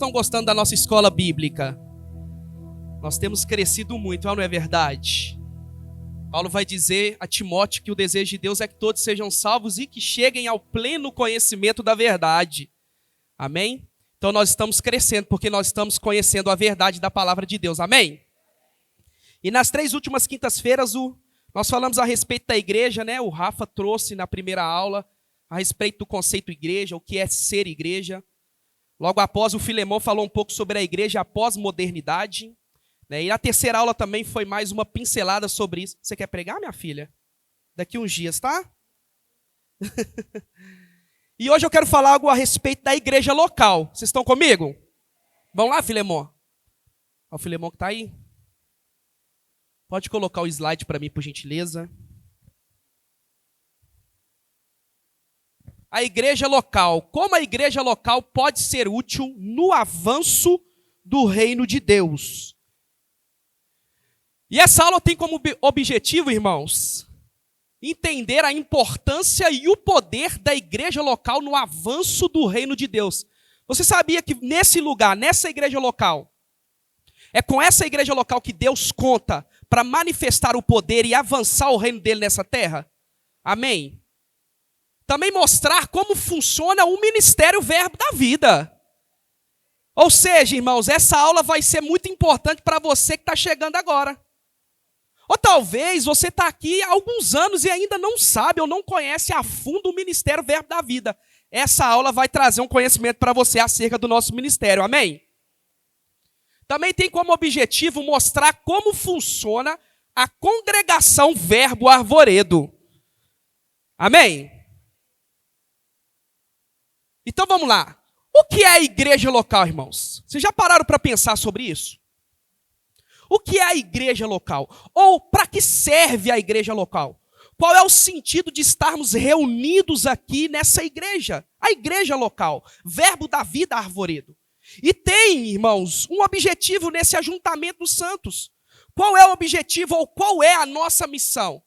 estão gostando da nossa escola bíblica? Nós temos crescido muito, não é verdade? Paulo vai dizer a Timóteo que o desejo de Deus é que todos sejam salvos e que cheguem ao pleno conhecimento da verdade. Amém? Então nós estamos crescendo porque nós estamos conhecendo a verdade da palavra de Deus. Amém? E nas 3 últimas quintas-feiras nós falamos a respeito da igreja, né? O Rafa trouxe na primeira aula a respeito do conceito igreja, o que é ser igreja. Logo após, o Filemão falou um pouco sobre a igreja após modernidade. E na terceira aula também foi mais uma pincelada sobre isso. Você quer pregar, minha filha? Daqui uns dias, tá? E hoje eu quero falar algo a respeito da igreja local. Vocês estão comigo? Vamos lá, Filemão? O Filemão que está aí. Pode colocar o slide para mim, por gentileza. A igreja local. Como a igreja local pode ser útil no avanço do reino de Deus? E essa aula tem como objetivo, irmãos, entender a importância e o poder da igreja local no avanço do reino de Deus. Você sabia que nesse lugar, nessa igreja local, é com essa igreja local que Deus conta para manifestar o poder e avançar o reino dele nessa terra? Amém? Também mostrar como funciona o ministério Verbo da Vida. Ou seja, irmãos, essa aula vai ser muito importante para você que está chegando agora. Ou talvez você está aqui há alguns anos e ainda não sabe ou não conhece a fundo o ministério Verbo da Vida. Essa aula vai trazer um conhecimento para você acerca do nosso ministério. Amém? Também tem como objetivo mostrar como funciona a congregação Verbo Arvoredo. Amém? Então vamos lá. O que é a igreja local, irmãos? Vocês já pararam para pensar sobre isso? O que é a igreja local? Ou para que serve a igreja local? Qual é o sentido de estarmos reunidos aqui nessa igreja? A igreja local, Verbo da Vida Arvoredo. E tem, irmãos, um objetivo nesse ajuntamento dos santos. Qual é o objetivo ou qual é a nossa missão?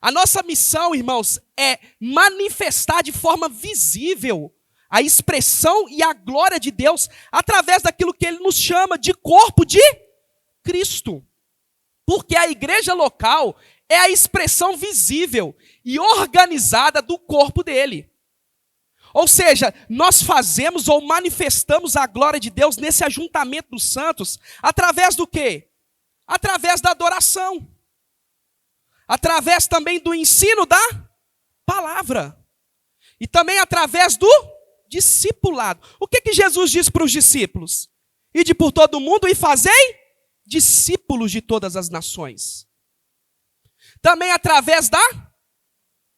A nossa missão, irmãos, é manifestar de forma visível a expressão e a glória de Deus através daquilo que Ele nos chama de corpo de Cristo. Porque a igreja local é a expressão visível e organizada do corpo dele. Ou seja, nós fazemos ou manifestamos a glória de Deus nesse ajuntamento dos santos através do quê? Através da adoração. Através também do ensino da palavra. E também através do discipulado. O que Jesus disse para os discípulos? Ide por todo mundo e fazei discípulos de todas as nações. Também através da...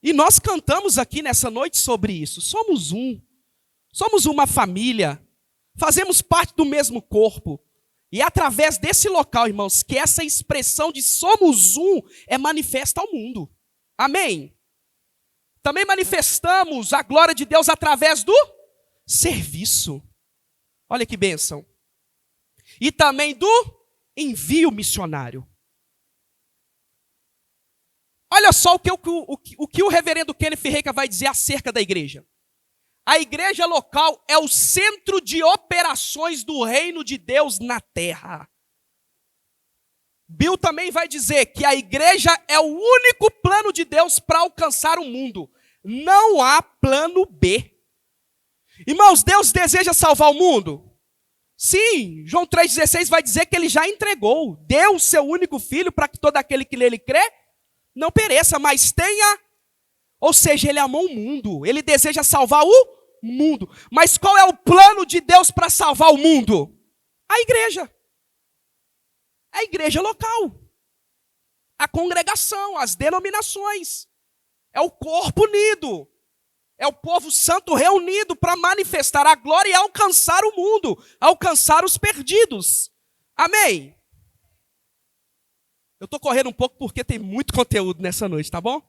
E nós cantamos aqui nessa noite sobre isso. Somos um. Somos uma família. Fazemos parte do mesmo corpo. E é através desse local, irmãos, que essa expressão de somos um é manifesta ao mundo. Amém? Também manifestamos a glória de Deus através do serviço. Olha que bênção. E também do envio missionário. Olha só o que o reverendo Kenneth Reika vai dizer acerca da igreja. A igreja local é o centro de operações do reino de Deus na terra. Bill também vai dizer que a igreja é o único plano de Deus para alcançar o mundo. Não há plano B. Irmãos, Deus deseja salvar o mundo? Sim, João 3,16 vai dizer que ele já entregou. Deu o seu único filho para que todo aquele que nele crê não pereça, mas tenha... Ou seja, ele amou o mundo. Ele deseja salvar o mundo. Mas qual é o plano de Deus para salvar o mundo? A igreja. A igreja local. A congregação, as denominações. É o corpo unido. É o povo santo reunido para manifestar a glória e alcançar o mundo, alcançar os perdidos. Amém? Eu estou correndo um pouco porque tem muito conteúdo nessa noite, tá bom?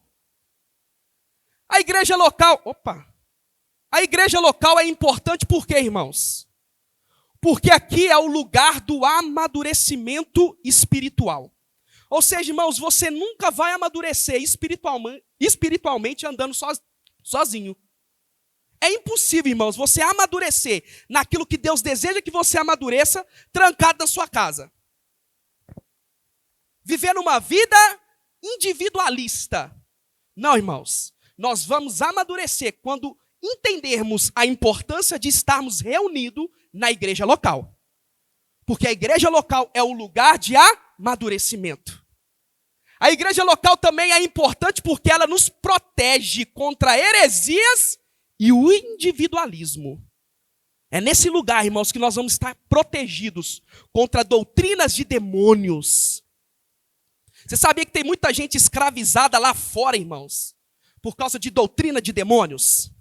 A igreja local, a igreja local é importante por quê, irmãos? Porque aqui é o lugar do amadurecimento espiritual. Ou seja, irmãos, você nunca vai amadurecer espiritualmente andando sozinho. É impossível, irmãos, você amadurecer naquilo que Deus deseja que você amadureça, trancado na sua casa. Vivendo uma vida individualista. Não, irmãos. Nós vamos amadurecer quando entendermos a importância de estarmos reunidos na igreja local. Porque a igreja local é o lugar de amadurecimento. A igreja local também é importante porque ela nos protege contra heresias e o individualismo. É nesse lugar, irmãos, que nós vamos estar protegidos contra doutrinas de demônios. Você sabia que tem muita gente escravizada lá fora, irmãos, por causa de doutrina de demônios?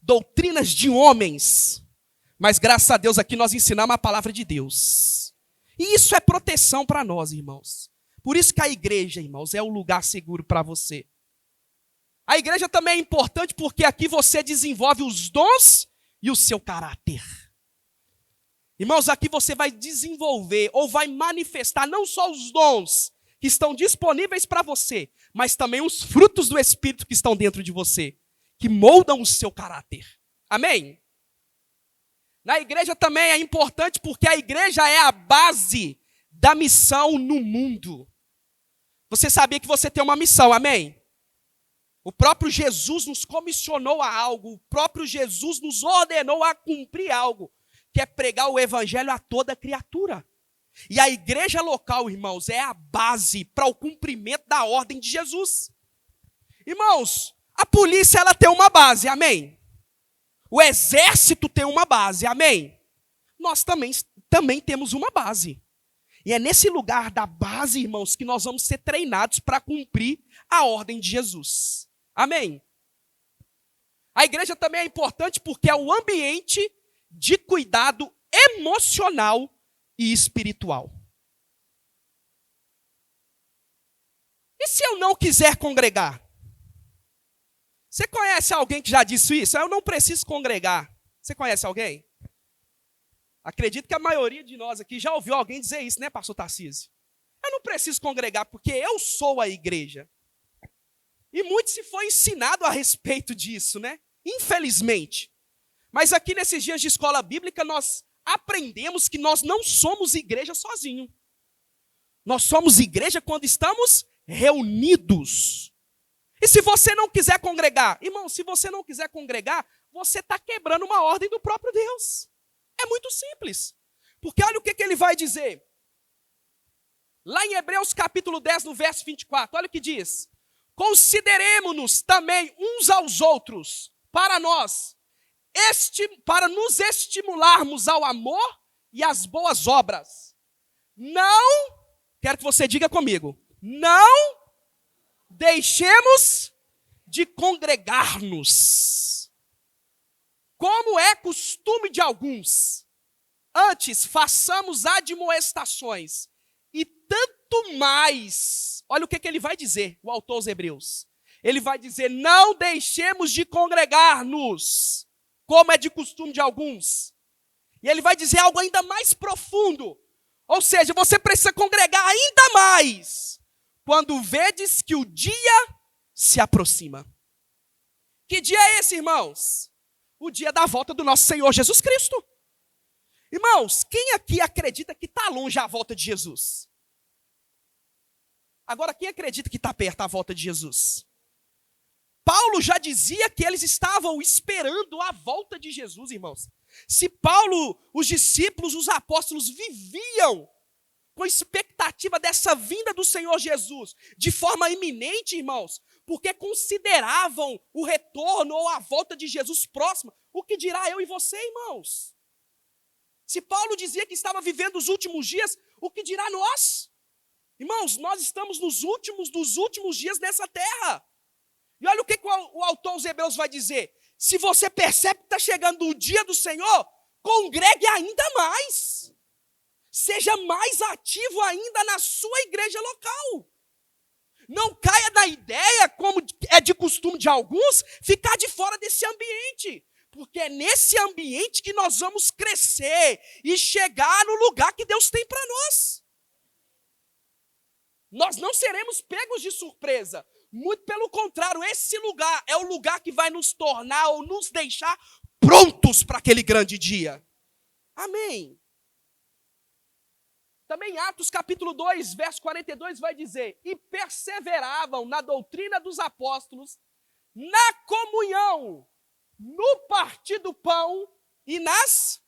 Doutrinas de homens. Mas graças a Deus aqui nós ensinamos a palavra de Deus. E isso é proteção para nós, irmãos. Por isso que a igreja, irmãos, é um lugar seguro para você. A igreja também é importante porque aqui você desenvolve os dons e o seu caráter. Irmãos, aqui você vai desenvolver ou vai manifestar não só os dons que estão disponíveis para você, mas também os frutos do Espírito que estão dentro de você, que moldam o seu caráter. Amém? Na igreja também é importante porque a igreja é a base da missão no mundo. Você sabia que você tem uma missão, amém? O próprio Jesus nos comissionou a algo, o próprio Jesus nos ordenou a cumprir algo, que é pregar o evangelho a toda criatura. E a igreja local, irmãos, é a base para o cumprimento da ordem de Jesus. Irmãos, a polícia ela tem uma base, amém? O exército tem uma base, amém? Nós também temos uma base. E é nesse lugar da base, irmãos, que nós vamos ser treinados para cumprir a ordem de Jesus. Amém? A igreja também é importante porque é o ambiente de cuidado emocional e espiritual. E se eu não quiser congregar? Você conhece alguém que já disse isso? Eu não preciso congregar. Você conhece alguém? Acredito que a maioria de nós aqui já ouviu alguém dizer isso, né, pastor Tarcísio? Eu não preciso congregar porque eu sou a igreja. E muito se foi ensinado a respeito disso, né? Infelizmente. Mas aqui nesses dias de escola bíblica nós aprendemos que nós não somos igreja sozinhos. Nós somos igreja quando estamos reunidos. E se você não quiser congregar, irmão, se você não quiser congregar, você está quebrando uma ordem do próprio Deus. É muito simples. Porque olha o que ele vai dizer. Lá em Hebreus capítulo 10, no verso 24, olha o que diz. Consideremo-nos também uns aos outros, para nos estimularmos ao amor e às boas obras. Não, quero que você diga comigo, não deixemos de congregar-nos, como é costume de alguns. Antes, façamos admoestações, e tanto mais. Olha o que ele vai dizer, o autor aos Hebreus. Ele vai dizer, não deixemos de congregar-nos, como é de costume de alguns. E ele vai dizer algo ainda mais profundo. Ou seja, você precisa congregar ainda mais, quando vedes que o dia se aproxima. Que dia é esse, irmãos? O dia da volta do nosso Senhor Jesus Cristo. Irmãos, quem aqui acredita que está longe a volta de Jesus? Agora, quem acredita que está perto a volta de Jesus? Paulo já dizia que eles estavam esperando a volta de Jesus, irmãos. Se Paulo, os discípulos, os apóstolos viviam com expectativa dessa vinda do Senhor Jesus de forma iminente, irmãos, porque consideravam o retorno ou a volta de Jesus próxima, o que dirá eu e você, irmãos? Se Paulo dizia que estava vivendo os últimos dias, o que dirá nós? Irmãos, nós estamos nos últimos dos últimos dias nessa terra. E olha o que o autor aos Hebreus vai dizer. Se você percebe que está chegando o dia do Senhor, congregue ainda mais. Seja mais ativo ainda na sua igreja local. Não caia na ideia, como é de costume de alguns, ficar de fora desse ambiente. Porque é nesse ambiente que nós vamos crescer e chegar no lugar que Deus tem para nós. Nós não seremos pegos de surpresa, Muito pelo contrário, esse lugar é o lugar que vai nos tornar ou nos deixar prontos para aquele grande dia. Amém. Também Atos capítulo 2, verso 42 vai dizer: e perseveravam na doutrina dos apóstolos, na comunhão, no partir do pão e nas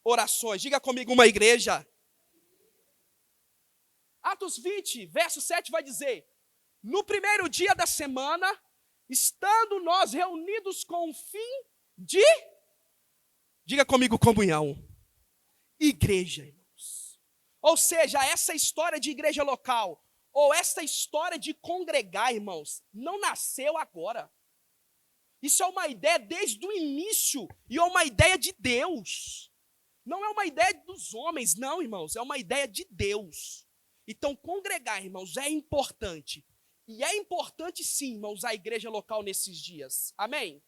orações. Diga comigo, uma igreja. Atos 20, verso 7 vai dizer: no primeiro dia da semana, estando nós reunidos com o fim de, diga comigo, comunhão. Igreja, irmãos. Ou seja, essa história de igreja local, ou essa história de congregar, irmãos, não nasceu agora. Isso é uma ideia desde o início, e é uma ideia de Deus. Não é uma ideia dos homens, não, irmãos, é uma ideia de Deus. Então, congregar, irmãos, é importante. E é importante sim, irmãos, a igreja local nesses dias. Amém?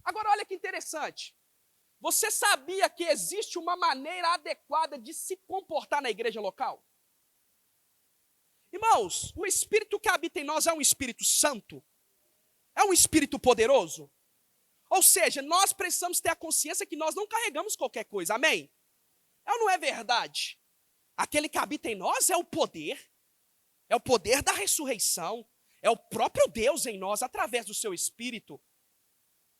Agora, olha que interessante. Você sabia que existe uma maneira adequada de se comportar na igreja local? Irmãos, o Espírito que habita em nós é um Espírito Santo? É um Espírito poderoso? Ou seja, nós precisamos ter a consciência que nós não carregamos qualquer coisa. Amém? É ou não é verdade? Aquele que habita em nós é o poder da ressurreição, é o próprio Deus em nós, através do seu Espírito.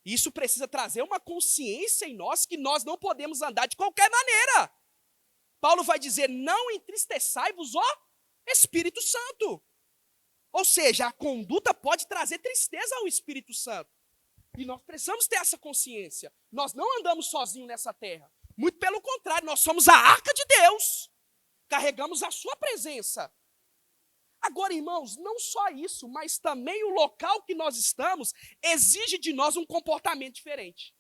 Isso precisa trazer uma consciência em nós que nós não podemos andar de qualquer maneira. Paulo vai dizer: não entristeçai-vos, ó Espírito Santo. Ou seja, a conduta pode trazer tristeza ao Espírito Santo. E nós precisamos ter essa consciência. Nós não andamos sozinhos nessa terra. Muito pelo contrário, nós somos a arca de Deus. Carregamos a sua presença. Agora, irmãos, não só isso, mas também o local que nós estamos exige de nós um comportamento diferente.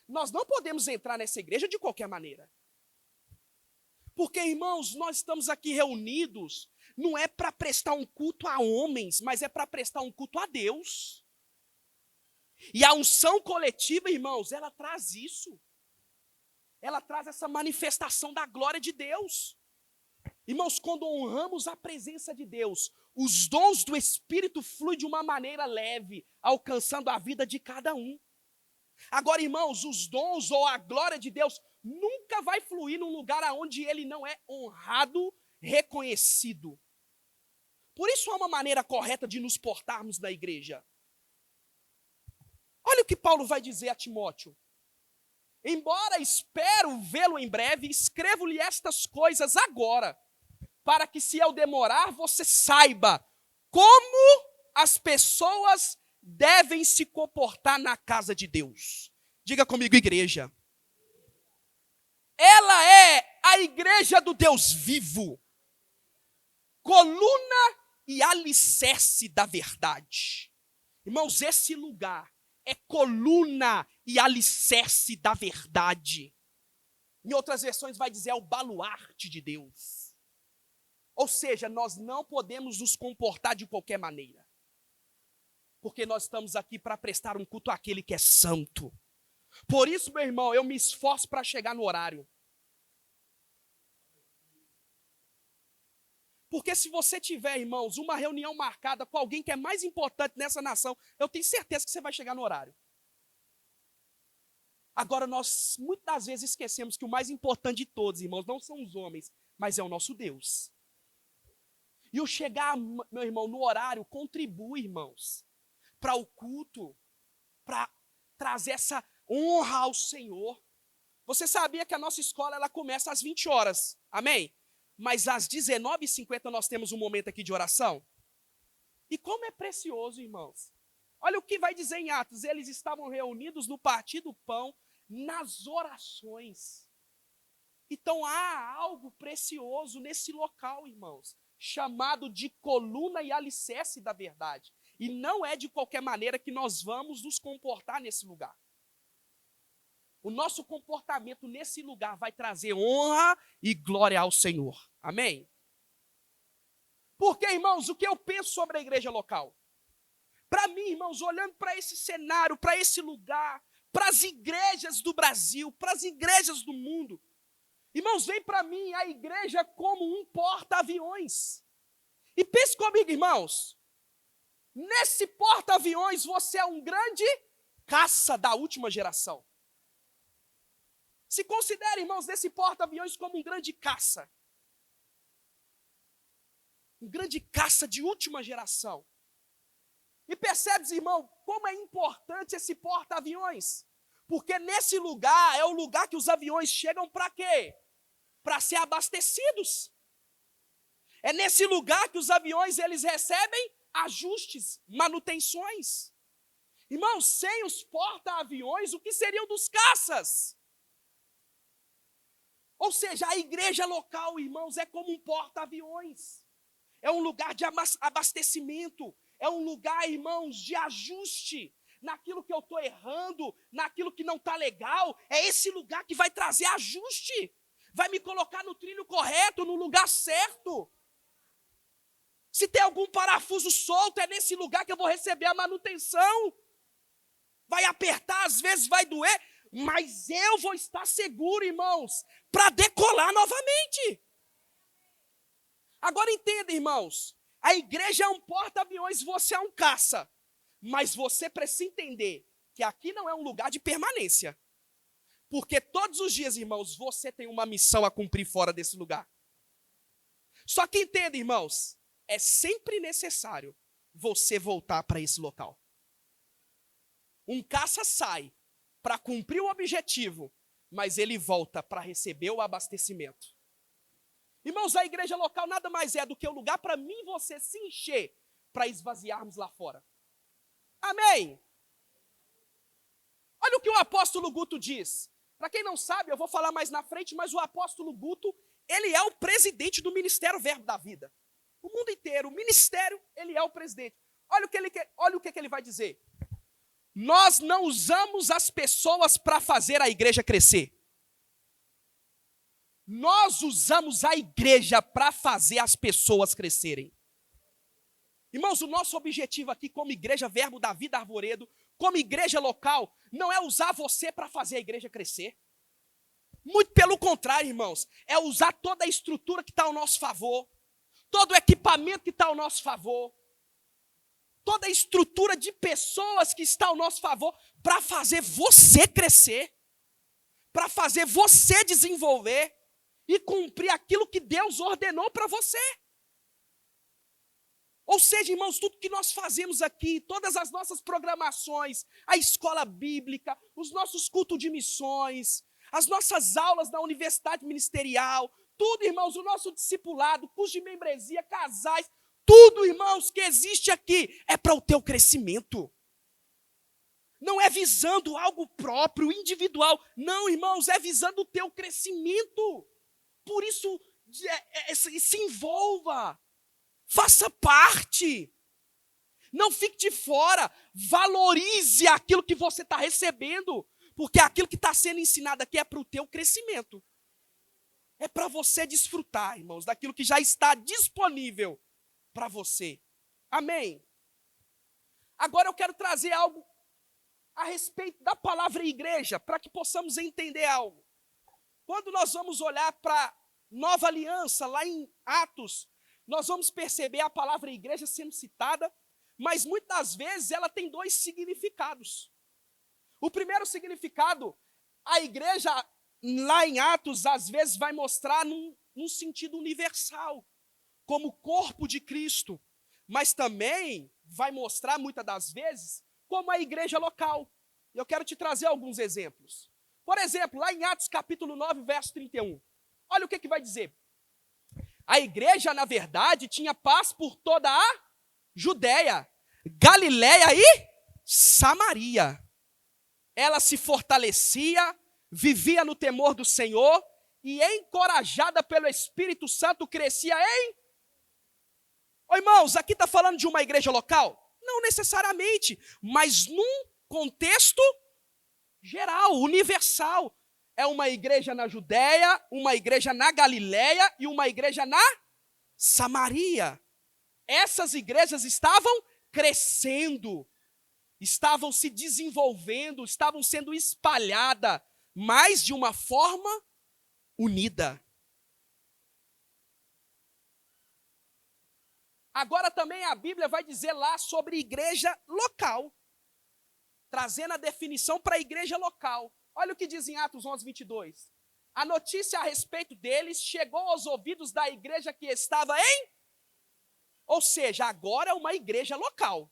Nós não podemos entrar nessa igreja de qualquer maneira. Porque, irmãos, nós estamos aqui reunidos, não é para prestar um culto a homens, mas é para prestar um culto a Deus. E a unção coletiva, irmãos, ela traz isso. Ela traz essa manifestação da glória de Deus. Irmãos, quando honramos a presença de Deus, os dons do Espírito fluem de uma maneira leve, alcançando a vida de cada um. Agora, irmãos, os dons ou a glória de Deus nunca vai fluir num lugar onde ele não é honrado, reconhecido. Por isso há uma maneira correta de nos portarmos na igreja. Olha o que Paulo vai dizer a Timóteo. Embora espero vê-lo em breve, escrevo-lhe estas coisas agora, para que, se eu demorar, você saiba como as pessoas devem se comportar na casa de Deus. Diga comigo, igreja. Ela é a igreja do Deus vivo, coluna e alicerce da verdade. Irmãos, esse lugar é coluna e alicerce da verdade. Em outras versões vai dizer, é o baluarte de Deus. Ou seja, nós não podemos nos comportar de qualquer maneira. Porque nós estamos aqui para prestar um culto àquele que é santo. Por isso, meu irmão, eu me esforço para chegar no horário. Porque se você tiver, irmãos, uma reunião marcada com alguém que é mais importante nessa nação, eu tenho certeza que você vai chegar no horário. Agora, nós muitas vezes esquecemos que o mais importante de todos, irmãos, não são os homens, mas é o nosso Deus. E o chegar, meu irmão, no horário contribui, irmãos, para o culto, para trazer essa honra ao Senhor. Você sabia que a nossa escola ela começa às 20 horas, amém? Mas às 19h50 nós temos um momento aqui de oração. E como é precioso, irmãos. Olha o que vai dizer em Atos. Eles estavam reunidos no partir do pão, nas orações. Então há algo precioso nesse local, irmãos, chamado de coluna e alicerce da verdade. E não é de qualquer maneira que nós vamos nos comportar nesse lugar. O nosso comportamento nesse lugar vai trazer honra e glória ao Senhor. Amém? Porque, irmãos, o que eu penso sobre a igreja local? Para mim, irmãos, olhando para esse cenário, para esse lugar, para as igrejas do Brasil, para as igrejas do mundo, irmãos, vem para mim a igreja como um porta-aviões. E pense comigo, irmãos. Nesse porta-aviões, você é um grande caça da última geração. Se considere, irmãos, nesse porta-aviões como um grande caça. Um grande caça de última geração. E percebes, irmão, como é importante esse porta-aviões? Porque nesse lugar é o lugar que os aviões chegam para quê? Para ser abastecidos. É nesse lugar que os aviões eles recebem ajustes, manutenções. Irmãos, sem os porta-aviões, o que seriam dos caças? Ou seja, a igreja local, irmãos, é como um porta-aviões. É um lugar de abastecimento. É um lugar, irmãos, de ajuste. Naquilo que eu estou errando, naquilo que não está legal. É esse lugar que vai trazer ajuste. Vai me colocar no trilho correto, no lugar certo. Se tem algum parafuso solto, é nesse lugar que eu vou receber a manutenção. Vai apertar, às vezes vai doer, mas eu vou estar seguro, irmãos, para decolar novamente. Agora entenda, irmãos, a igreja é um porta-aviões, você é um caça. Mas você precisa entender que aqui não é um lugar de permanência. Porque todos os dias, irmãos, você tem uma missão a cumprir fora desse lugar. Só que entenda, irmãos, é sempre necessário você voltar para esse local. Um caça sai para cumprir o objetivo, mas ele volta para receber o abastecimento. Irmãos, a igreja local nada mais é do que o lugar para mim e você se encher para esvaziarmos lá fora. Amém? Olha o que o apóstolo Guto diz. Para quem não sabe, eu vou falar mais na frente, mas o apóstolo Guto, ele é o presidente do Ministério Verbo da Vida. O mundo inteiro, o ministério, ele é o presidente. Olha o que ele vai dizer. Nós não usamos as pessoas para fazer a igreja crescer. Nós usamos a igreja para fazer as pessoas crescerem. Irmãos, o nosso objetivo aqui como igreja Verbo da Vida Arvoredo, como igreja local, não é usar você para fazer a igreja crescer. Muito pelo contrário, irmãos, é usar toda a estrutura que está ao nosso favor, todo o equipamento que está ao nosso favor, toda a estrutura de pessoas que está ao nosso favor para fazer você crescer, para fazer você desenvolver e cumprir aquilo que Deus ordenou para você. Ou seja, irmãos, tudo que nós fazemos aqui, todas as nossas programações, a escola bíblica, os nossos cultos de missões, as nossas aulas na universidade ministerial, tudo, irmãos, o nosso discipulado, curso de membresia, casais, tudo, irmãos, que existe aqui é para o teu crescimento. Não é visando algo próprio, individual. Não, irmãos, é visando o teu crescimento. Por isso, se envolva. Faça parte. Não fique de fora. Valorize aquilo que você está recebendo. Porque aquilo que está sendo ensinado aqui é para o teu crescimento. É para você desfrutar, irmãos, daquilo que já está disponível para você. Amém? Agora eu quero trazer algo a respeito da palavra igreja, para que possamos entender algo. Quando nós vamos olhar para a nova aliança, lá em Atos, nós vamos perceber a palavra igreja sendo citada, mas muitas vezes ela tem dois significados. O primeiro significado, a igreja lá em Atos, às vezes vai mostrar num sentido universal, como corpo de Cristo, mas também vai mostrar muitas das vezes como a igreja local. Eu quero te trazer alguns exemplos. Por exemplo, lá em Atos capítulo 9, verso 31. Olha o que vai dizer. A igreja, na verdade, tinha paz por toda a Judéia, Galiléia e Samaria. Ela se fortalecia, vivia no temor do Senhor e, encorajada pelo Espírito Santo, crescia em... Ô, irmãos, aqui está falando de uma igreja local? Não necessariamente, mas num contexto geral, universal. É uma igreja na Judéia, uma igreja na Galiléia e uma igreja na Samaria. Essas igrejas estavam crescendo, estavam se desenvolvendo, estavam sendo espalhadas, mas de uma forma unida. Agora também a Bíblia vai dizer lá sobre igreja local, trazendo a definição para a igreja local. Olha o que diz em Atos 11, 22. A notícia a respeito deles chegou aos ouvidos da igreja que estava em... Ou seja, agora é uma igreja local.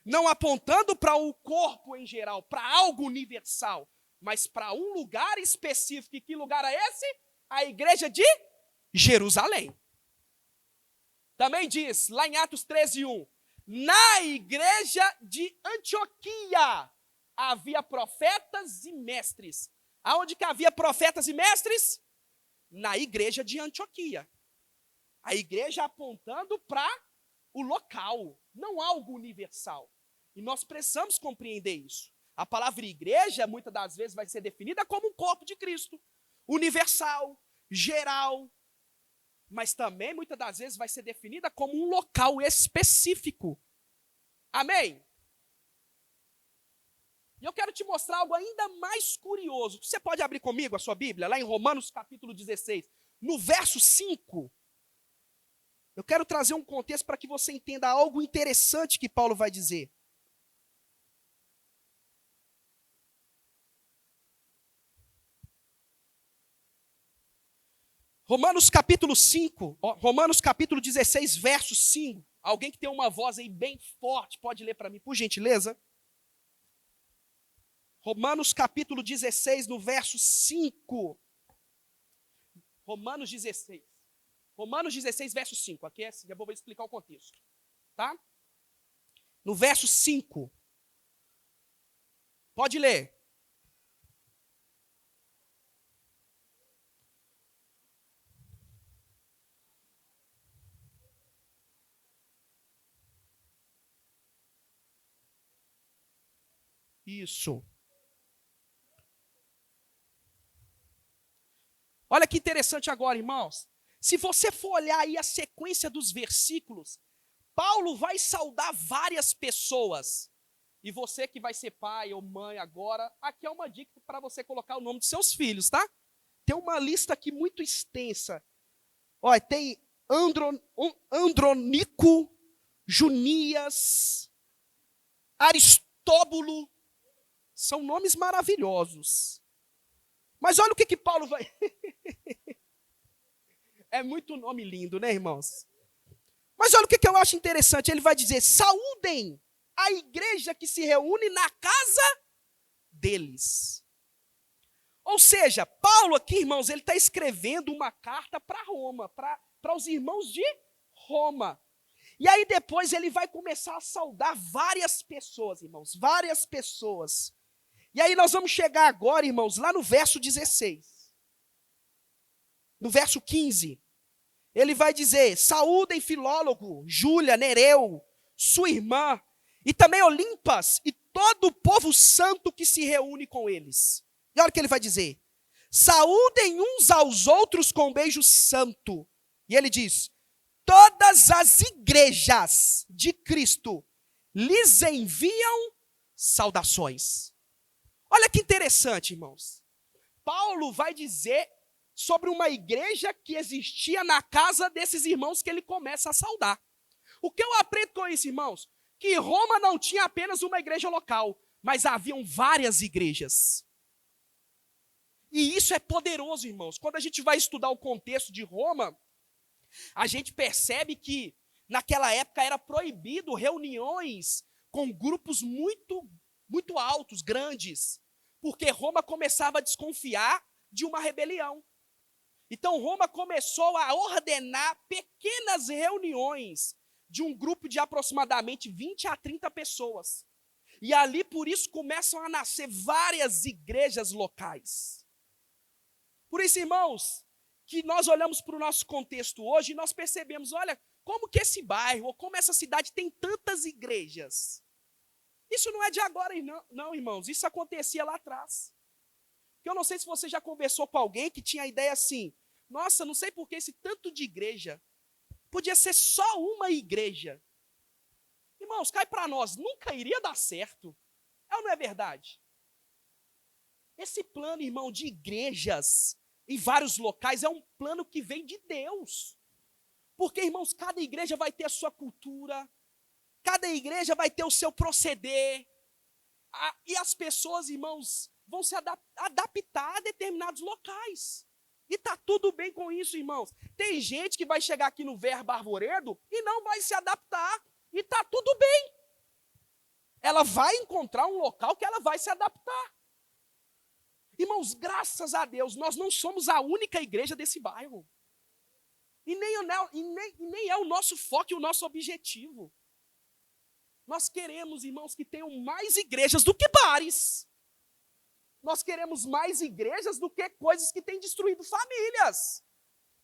Não apontando para o corpo em geral, para algo universal, mas para um lugar específico. E que lugar é esse? A igreja de Jerusalém. Também diz, lá em Atos 13, 1, na igreja de Antioquia havia profetas e mestres. Aonde que havia profetas e mestres? Na igreja de Antioquia. A igreja apontando para o local, não algo universal. E nós precisamos compreender isso. A palavra igreja, muitas das vezes, vai ser definida como um corpo de Cristo. Universal, geral, mas também, muitas das vezes, vai ser definida como um local específico. Amém? E eu quero te mostrar algo ainda mais curioso. Você pode abrir comigo a sua Bíblia, lá em Romanos capítulo 16, no verso 5. Eu quero trazer um contexto para que você entenda algo interessante que Paulo vai dizer. Romanos capítulo 5, Romanos capítulo 16, verso 5. Alguém que tem uma voz aí bem forte, pode ler para mim, por gentileza? Romanos capítulo 16, no verso 5. Romanos 16. Romanos 16, verso 5. Aqui já vou explicar o contexto. Tá? No verso 5. Pode ler. Isso. Olha que interessante agora, irmãos. Se você for olhar aí a sequência dos versículos, Paulo vai saudar várias pessoas. E você que vai ser pai ou mãe agora, aqui é uma dica para você colocar o nome dos seus filhos, tá? Tem uma lista aqui muito extensa. Olha, tem Andronico, Junias, Aristóbulo. São nomes maravilhosos. Mas olha o que Paulo vai... É muito nome lindo, né, irmãos? Mas olha o que eu acho interessante. Ele vai dizer, saúdem a igreja que se reúne na casa deles. Ou seja, Paulo aqui, irmãos, ele está escrevendo uma carta para Roma, para os irmãos de Roma. E aí depois ele vai começar a saudar várias pessoas, irmãos, várias pessoas. E aí nós vamos chegar agora, irmãos, lá no verso 16. No verso 15, ele vai dizer, saúdem Filólogo, Júlia, Nereu, sua irmã, e também Olimpas, e todo o povo santo que se reúne com eles. E olha o que ele vai dizer, saúdem uns aos outros com um beijo santo. E ele diz, todas as igrejas de Cristo lhes enviam saudações. Olha que interessante, irmãos. Paulo vai dizer sobre uma igreja que existia na casa desses irmãos que ele começa a saudar. O que eu aprendo com isso, irmãos? Que Roma não tinha apenas uma igreja local, mas haviam várias igrejas. E isso é poderoso, irmãos. Quando a gente vai estudar o contexto de Roma, a gente percebe que naquela época era proibido reuniões com grupos muito altos, grandes, porque Roma começava a desconfiar de uma rebelião. Então Roma começou a ordenar pequenas reuniões de um grupo de aproximadamente 20 a 30 pessoas. E ali, por isso, começam a nascer várias igrejas locais. Por isso, irmãos, que nós olhamos para o nosso contexto hoje e nós percebemos, olha, como que esse bairro, ou como essa cidade tem tantas igrejas. Isso não é de agora, não, irmãos. Isso acontecia lá atrás. Eu não sei se você já conversou com alguém que tinha a ideia assim, nossa, não sei por que esse tanto de igreja. Podia ser só uma igreja. Irmãos, cai para nós, nunca iria dar certo. É ou não é verdade? Esse plano, irmão, de igrejas em vários locais é um plano que vem de Deus. Porque, irmãos, cada igreja vai ter a sua cultura, cada igreja vai ter o seu proceder, e as pessoas, irmãos, vão se adaptar a determinados locais. E está tudo bem com isso, irmãos. Tem gente que vai chegar aqui no Verbo Arvoredo e não vai se adaptar, e está tudo bem. Ela vai encontrar um local que ela vai se adaptar. Irmãos, graças a Deus, nós não somos a única igreja desse bairro. E nem é o nosso foco e o nosso objetivo. Nós queremos, irmãos, que tenham mais igrejas do que bares. Nós queremos mais igrejas do que coisas que têm destruído famílias.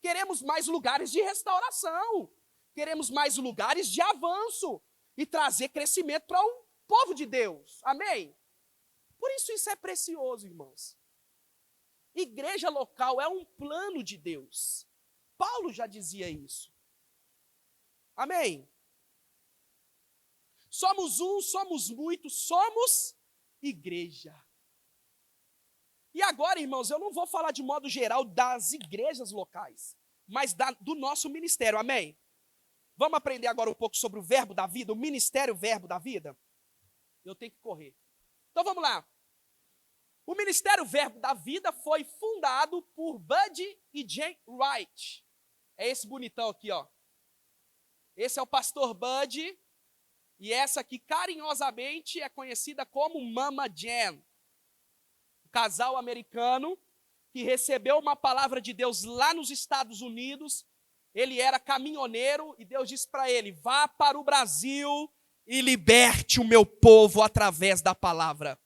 Queremos mais lugares de restauração. Queremos mais lugares de avanço. E trazer crescimento para o povo de Deus. Amém? Por isso é precioso, irmãos. Igreja local é um plano de Deus. Paulo já dizia isso. Amém? Somos um, somos muitos, somos igreja. E agora, irmãos, eu não vou falar de modo geral das igrejas locais, mas do nosso ministério, amém? Vamos aprender agora um pouco sobre o verbo da vida, o ministério verbo da vida? Eu tenho que correr. Então vamos lá. O ministério verbo da vida foi fundado por Bud e Jane Wright. É esse bonitão aqui, ó. Esse é o pastor Bud. E essa aqui, carinhosamente, é conhecida como Mama Jan. Um casal americano que recebeu uma palavra de Deus lá nos Estados Unidos. Ele era caminhoneiro e Deus disse para ele: vá para o Brasil e liberte o meu povo através da palavra.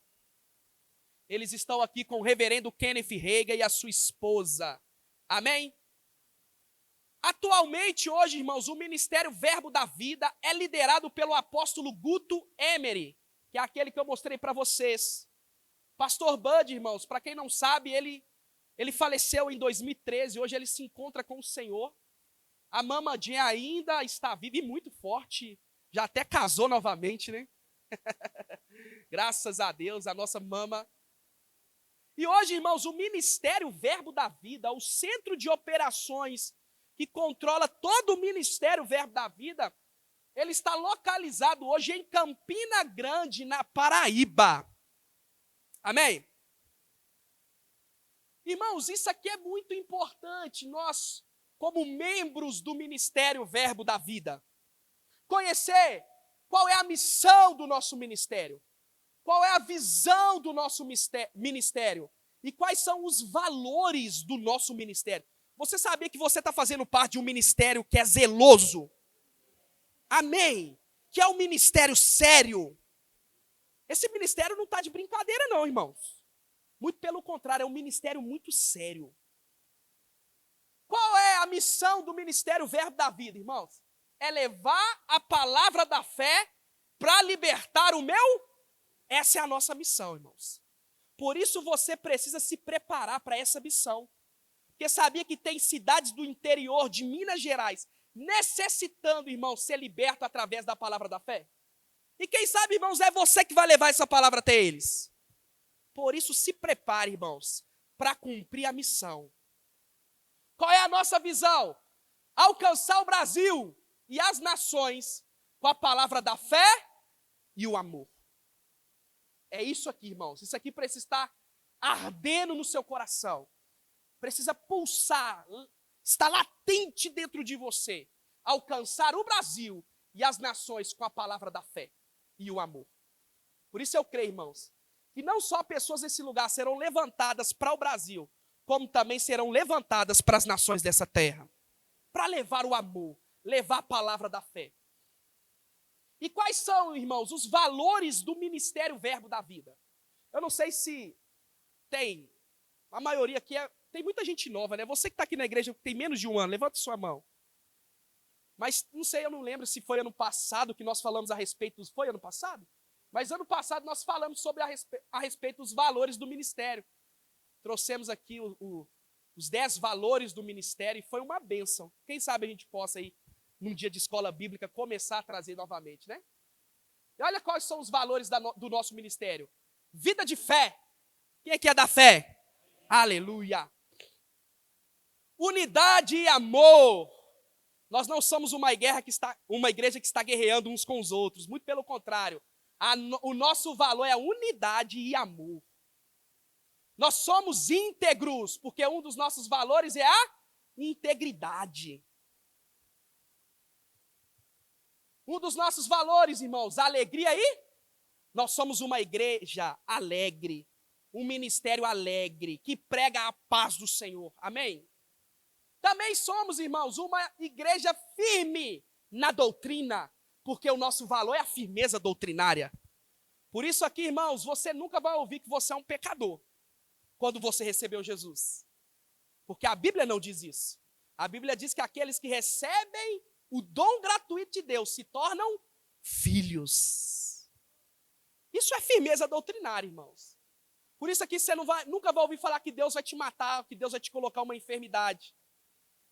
Eles estão aqui com o reverendo Kenneth Hagin e a sua esposa. Amém? Atualmente, hoje, irmãos, o Ministério Verbo da Vida é liderado pelo apóstolo Guto Emery, que é aquele que eu mostrei para vocês. Pastor Bud, irmãos, para quem não sabe, ele faleceu em 2013, hoje ele se encontra com o Senhor. A Mama Jean ainda está viva e muito forte, já até casou novamente, né? Graças a Deus, a nossa mama. E hoje, irmãos, o Ministério Verbo da Vida, o centro de operações que controla todo o Ministério Verbo da Vida, ele está localizado hoje em Campina Grande, na Paraíba. Amém? Irmãos, isso aqui é muito importante, nós, como membros do Ministério Verbo da Vida, conhecer qual é a missão do nosso ministério, qual é a visão do nosso ministério e quais são os valores do nosso ministério. Você sabia que você está fazendo parte de um ministério que é zeloso? Amém? Que é um ministério sério. Esse ministério não está de brincadeira não, irmãos. Muito pelo contrário, é um ministério muito sério. Qual é a missão do Ministério Verbo da Vida, irmãos? É levar a palavra da fé para libertar o meu? Essa é a nossa missão, irmãos. Por isso você precisa se preparar para essa missão. Porque sabia que tem cidades do interior de Minas Gerais necessitando, irmãos, ser liberto através da palavra da fé? E quem sabe, irmãos, é você que vai levar essa palavra até eles. Por isso se prepare, irmãos, para cumprir a missão. Qual é a nossa visão? Alcançar o Brasil e as nações com a palavra da fé e o amor. É isso aqui, irmãos. Isso aqui precisa estar ardendo no seu coração. Precisa pulsar, estar latente dentro de você. Alcançar o Brasil e as nações com a palavra da fé e o amor. Por isso eu creio, irmãos, que não só pessoas desse lugar serão levantadas para o Brasil, como também serão levantadas para as nações dessa terra. Para levar o amor, levar a palavra da fé. E quais são, irmãos, os valores do Ministério Verbo da Vida? Eu não sei se tem, a maioria aqui tem muita gente nova, né? Você que está aqui na igreja que tem menos de um ano, levanta sua mão. Mas não sei, eu não lembro se foi ano passado que nós falamos a respeito, foi ano passado? Mas ano passado nós falamos sobre a respeito dos valores do ministério. Trouxemos aqui os 10 valores do ministério e foi uma bênção. Quem sabe a gente possa aí, num dia de escola bíblica, começar a trazer novamente, né? E olha quais são os valores do nosso ministério. Vida de fé. Quem é que é da fé? Aleluia. Unidade e amor. Nós não somos uma igreja que está guerreando uns com os outros. Muito pelo contrário. O nosso valor é a unidade e amor. Nós somos íntegros, porque um dos nossos valores é a integridade. Um dos nossos valores, irmãos, a alegria e nós somos uma igreja alegre, um ministério alegre, que prega a paz do Senhor. Amém? Também somos, irmãos, uma igreja firme na doutrina, porque o nosso valor é a firmeza doutrinária. Por isso aqui, irmãos, você nunca vai ouvir que você é um pecador quando você recebeu Jesus. Porque a Bíblia não diz isso. A Bíblia diz que aqueles que recebem o dom gratuito de Deus se tornam filhos. Isso é firmeza doutrinária, irmãos. Por isso aqui você nunca vai ouvir falar que Deus vai te matar, que Deus vai te colocar uma enfermidade.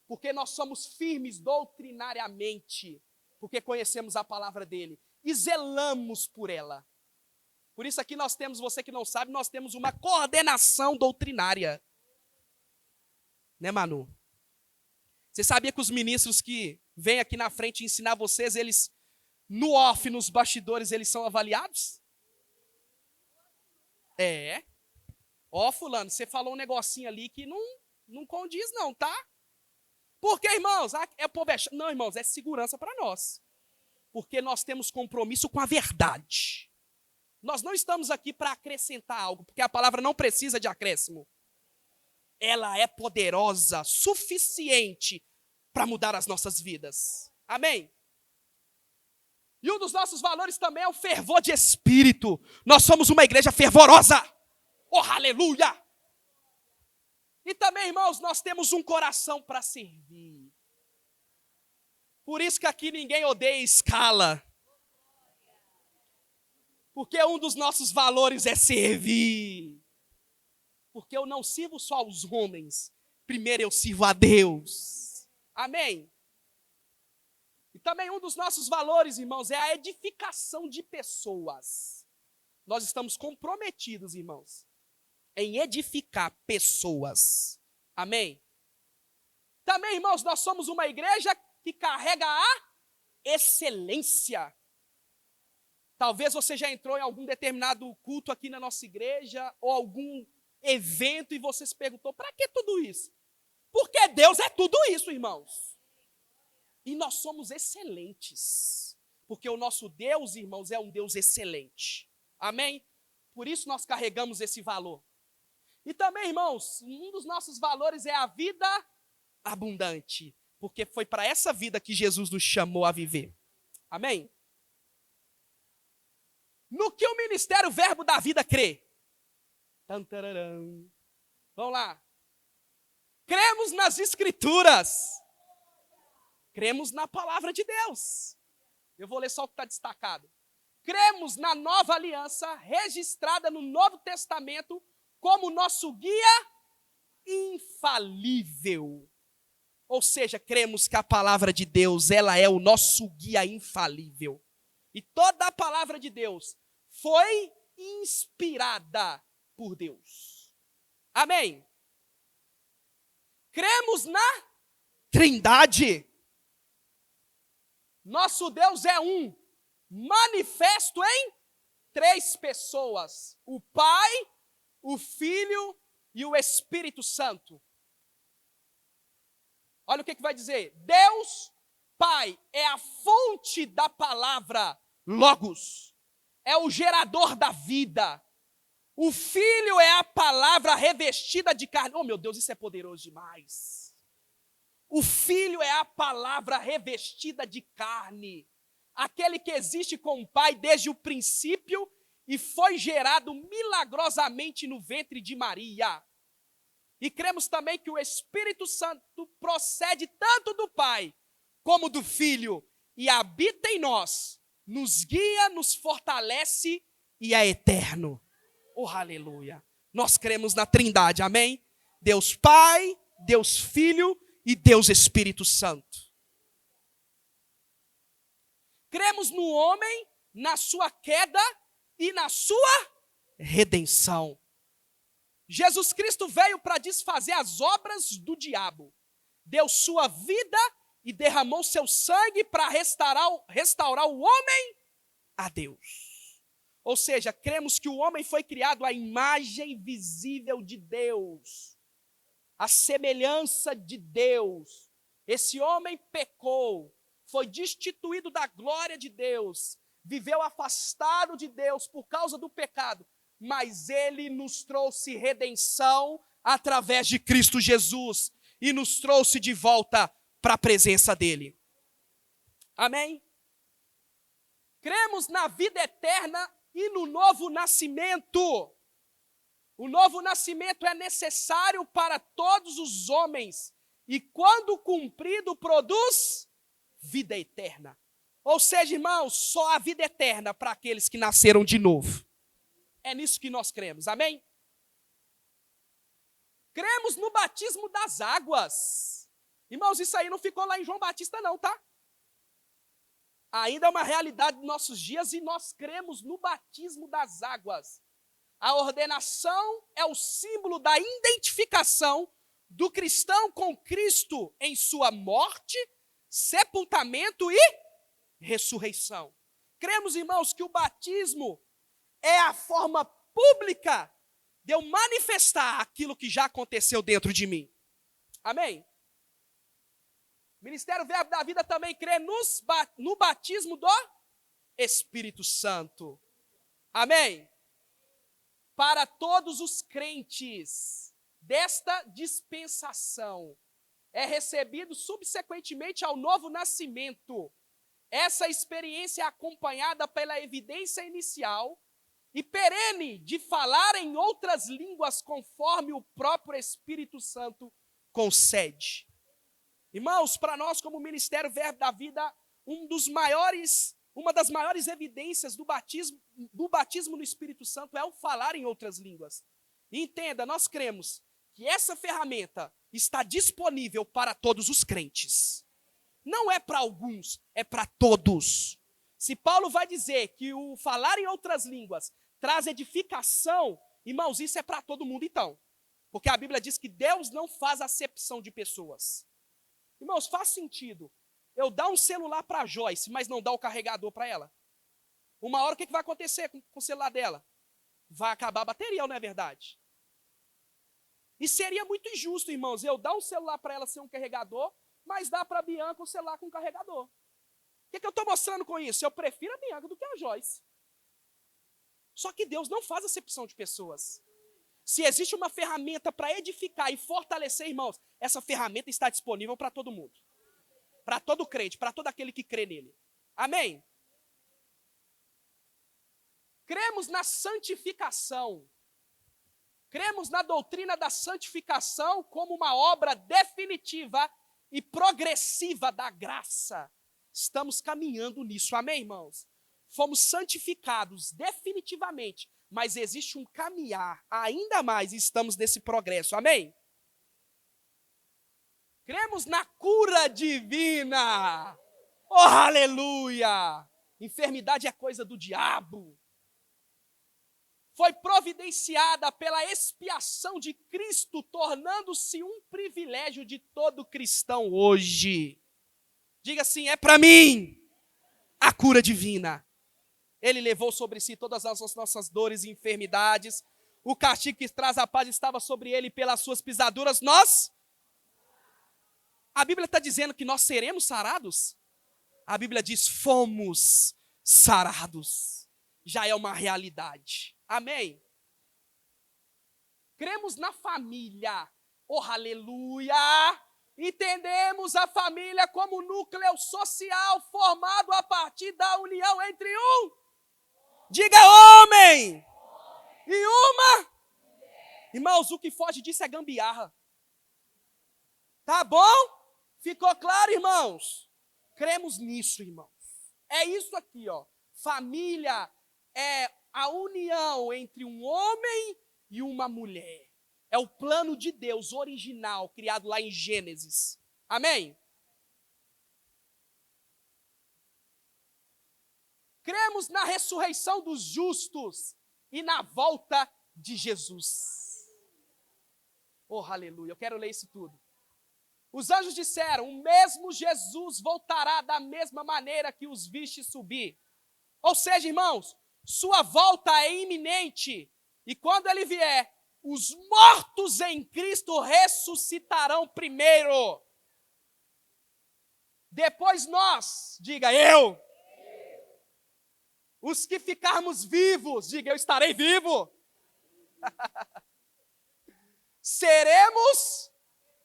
Porque nós somos firmes doutrinariamente, porque conhecemos a palavra dele e zelamos por ela. Por isso aqui nós temos, você que não sabe, nós temos uma coordenação doutrinária. Né, Manu? Você sabia que os ministros que vêm aqui na frente ensinar vocês, eles, no off, nos bastidores, eles são avaliados? É. Ó, fulano, você falou um negocinho ali que não condiz não, tá? Porque, irmãos, não, irmãos, é segurança para nós. Porque nós temos compromisso com a verdade. Nós não estamos aqui para acrescentar algo, porque a palavra não precisa de acréscimo. Ela é poderosa, suficiente para mudar as nossas vidas. Amém? E um dos nossos valores também é o fervor de espírito. Nós somos uma igreja fervorosa. Oh, aleluia! E também, irmãos, nós temos um coração para servir. Por isso que aqui ninguém odeia escala. Porque um dos nossos valores é servir. Porque eu não sirvo só aos homens. Primeiro eu sirvo a Deus. Amém? E também um dos nossos valores, irmãos, é a edificação de pessoas. Nós estamos comprometidos, irmãos, em edificar pessoas. Amém? Também, irmãos, nós somos uma igreja que carrega a excelência. Talvez você já entrou em algum determinado culto aqui na nossa igreja, ou algum evento, e você se perguntou, para que tudo isso? Porque Deus é tudo isso, irmãos. E nós somos excelentes. Porque o nosso Deus, irmãos, é um Deus excelente. Amém? Por isso nós carregamos esse valor. E também, irmãos, um dos nossos valores é a vida abundante. Porque foi para essa vida que Jesus nos chamou a viver. Amém? No que o ministério Verbo da Vida crê? Vamos lá. Cremos nas Escrituras. Cremos na palavra de Deus. Eu vou ler só o que está destacado. Cremos na nova aliança registrada no Novo Testamento como nosso guia infalível. Ou seja, cremos que a palavra de Deus, ela é o nosso guia infalível. E toda a palavra de Deus foi inspirada por Deus. Amém? Cremos na Trindade. Nosso Deus é um, manifesto em 3 pessoas: o Pai, o Filho e o Espírito Santo. Olha o que vai dizer. Deus, Pai, é a fonte da palavra Logos. É o gerador da vida. O Filho é a palavra revestida de carne. Oh, meu Deus, isso é poderoso demais. O Filho é a palavra revestida de carne. Aquele que existe com o Pai desde o princípio e foi gerado milagrosamente no ventre de Maria. E cremos também que o Espírito Santo procede tanto do Pai como do Filho e habita em nós, nos guia, nos fortalece e é eterno. Oh, aleluia. Nós cremos na Trindade, amém? Deus Pai, Deus Filho e Deus Espírito Santo. Cremos no homem, na sua queda e na sua redenção. Jesus Cristo veio para desfazer as obras do diabo. Deu sua vida e derramou seu sangue para restaurar o homem a Deus. Ou seja, cremos que o homem foi criado à imagem visível de Deus, à semelhança de Deus. Esse homem pecou, foi destituído da glória de Deus, viveu afastado de Deus por causa do pecado, mas ele nos trouxe redenção através de Cristo Jesus e nos trouxe de volta para a presença dele. Amém? Cremos na vida eterna e no novo nascimento. O novo nascimento é necessário para todos os homens e, quando cumprido, produz vida eterna. Ou seja, irmãos, só a vida eterna para aqueles que nasceram de novo. É nisso que nós cremos, amém? Cremos no batismo das águas. Irmãos, isso aí não ficou lá em João Batista não, tá? Ainda é uma realidade dos nossos dias e nós cremos no batismo das águas. A ordenação é o símbolo da identificação do cristão com Cristo em sua morte, sepultamento e ressurreição. Cremos, irmãos, que o batismo é a forma pública de eu manifestar aquilo que já aconteceu dentro de mim. Amém? Ministério Verbo da Vida também crê no batismo do Espírito Santo. Amém? Para todos os crentes desta dispensação, é recebido subsequentemente ao novo nascimento. Essa experiência é acompanhada pela evidência inicial e perene de falar em outras línguas conforme o próprio Espírito Santo concede. Irmãos, para nós como Ministério Verbo da Vida, uma das maiores evidências do batismo no Espírito Santo é o falar em outras línguas. E entenda, nós cremos que essa ferramenta está disponível para todos os crentes. Não é para alguns, é para todos. Se Paulo vai dizer que o falar em outras línguas traz edificação, irmãos, isso é para todo mundo então. Porque a Bíblia diz que Deus não faz acepção de pessoas. Irmãos, faz sentido eu dar um celular para a Joyce, mas não dar o carregador para ela? Uma hora o que vai acontecer com o celular dela? Vai acabar a bateria, não é verdade? E seria muito injusto, irmãos, eu dar um celular para ela sem um carregador, mas dar para a Bianca um celular com carregador. O que eu estou mostrando com isso? Eu prefiro a Bianca do que a Joyce. Só que Deus não faz acepção de pessoas. Se existe uma ferramenta para edificar e fortalecer, irmãos, essa ferramenta está disponível para todo mundo. Para todo crente, para todo aquele que crê nele. Amém? Cremos na santificação. Cremos na doutrina da santificação como uma obra definitiva e progressiva da graça. Estamos caminhando nisso, amém, irmãos? Fomos santificados definitivamente, mas existe um caminhar ainda mais e estamos nesse progresso, amém? Cremos na cura divina. Oh, aleluia! Enfermidade é coisa do diabo. Foi providenciada pela expiação de Cristo, tornando-se um privilégio de todo cristão hoje. Diga assim, é para mim a cura divina. Ele levou sobre si todas as nossas dores e enfermidades. O castigo que traz a paz estava sobre ele, pelas suas pisaduras A Bíblia está dizendo que nós seremos sarados? A Bíblia diz, fomos sarados. Já é uma realidade. Amém? Cremos na família. Oh, aleluia! Entendemos a família como núcleo social formado a partir da união entre diga homem! E uma? Irmãos, o que foge disso é gambiarra. Tá bom? Ficou claro, irmãos? Cremos nisso, irmãos. É isso aqui, ó. Família é a união entre um homem e uma mulher. É o plano de Deus original, criado lá em Gênesis. Amém? Cremos na ressurreição dos justos e na volta de Jesus. Oh, aleluia. Eu quero ler isso tudo. Os anjos disseram: o mesmo Jesus voltará da mesma maneira que os viste subir. Ou seja, irmãos, sua volta é iminente. E quando ele vier, os mortos em Cristo ressuscitarão primeiro. Depois nós, diga eu. Os que ficarmos vivos, diga eu estarei vivo. Seremos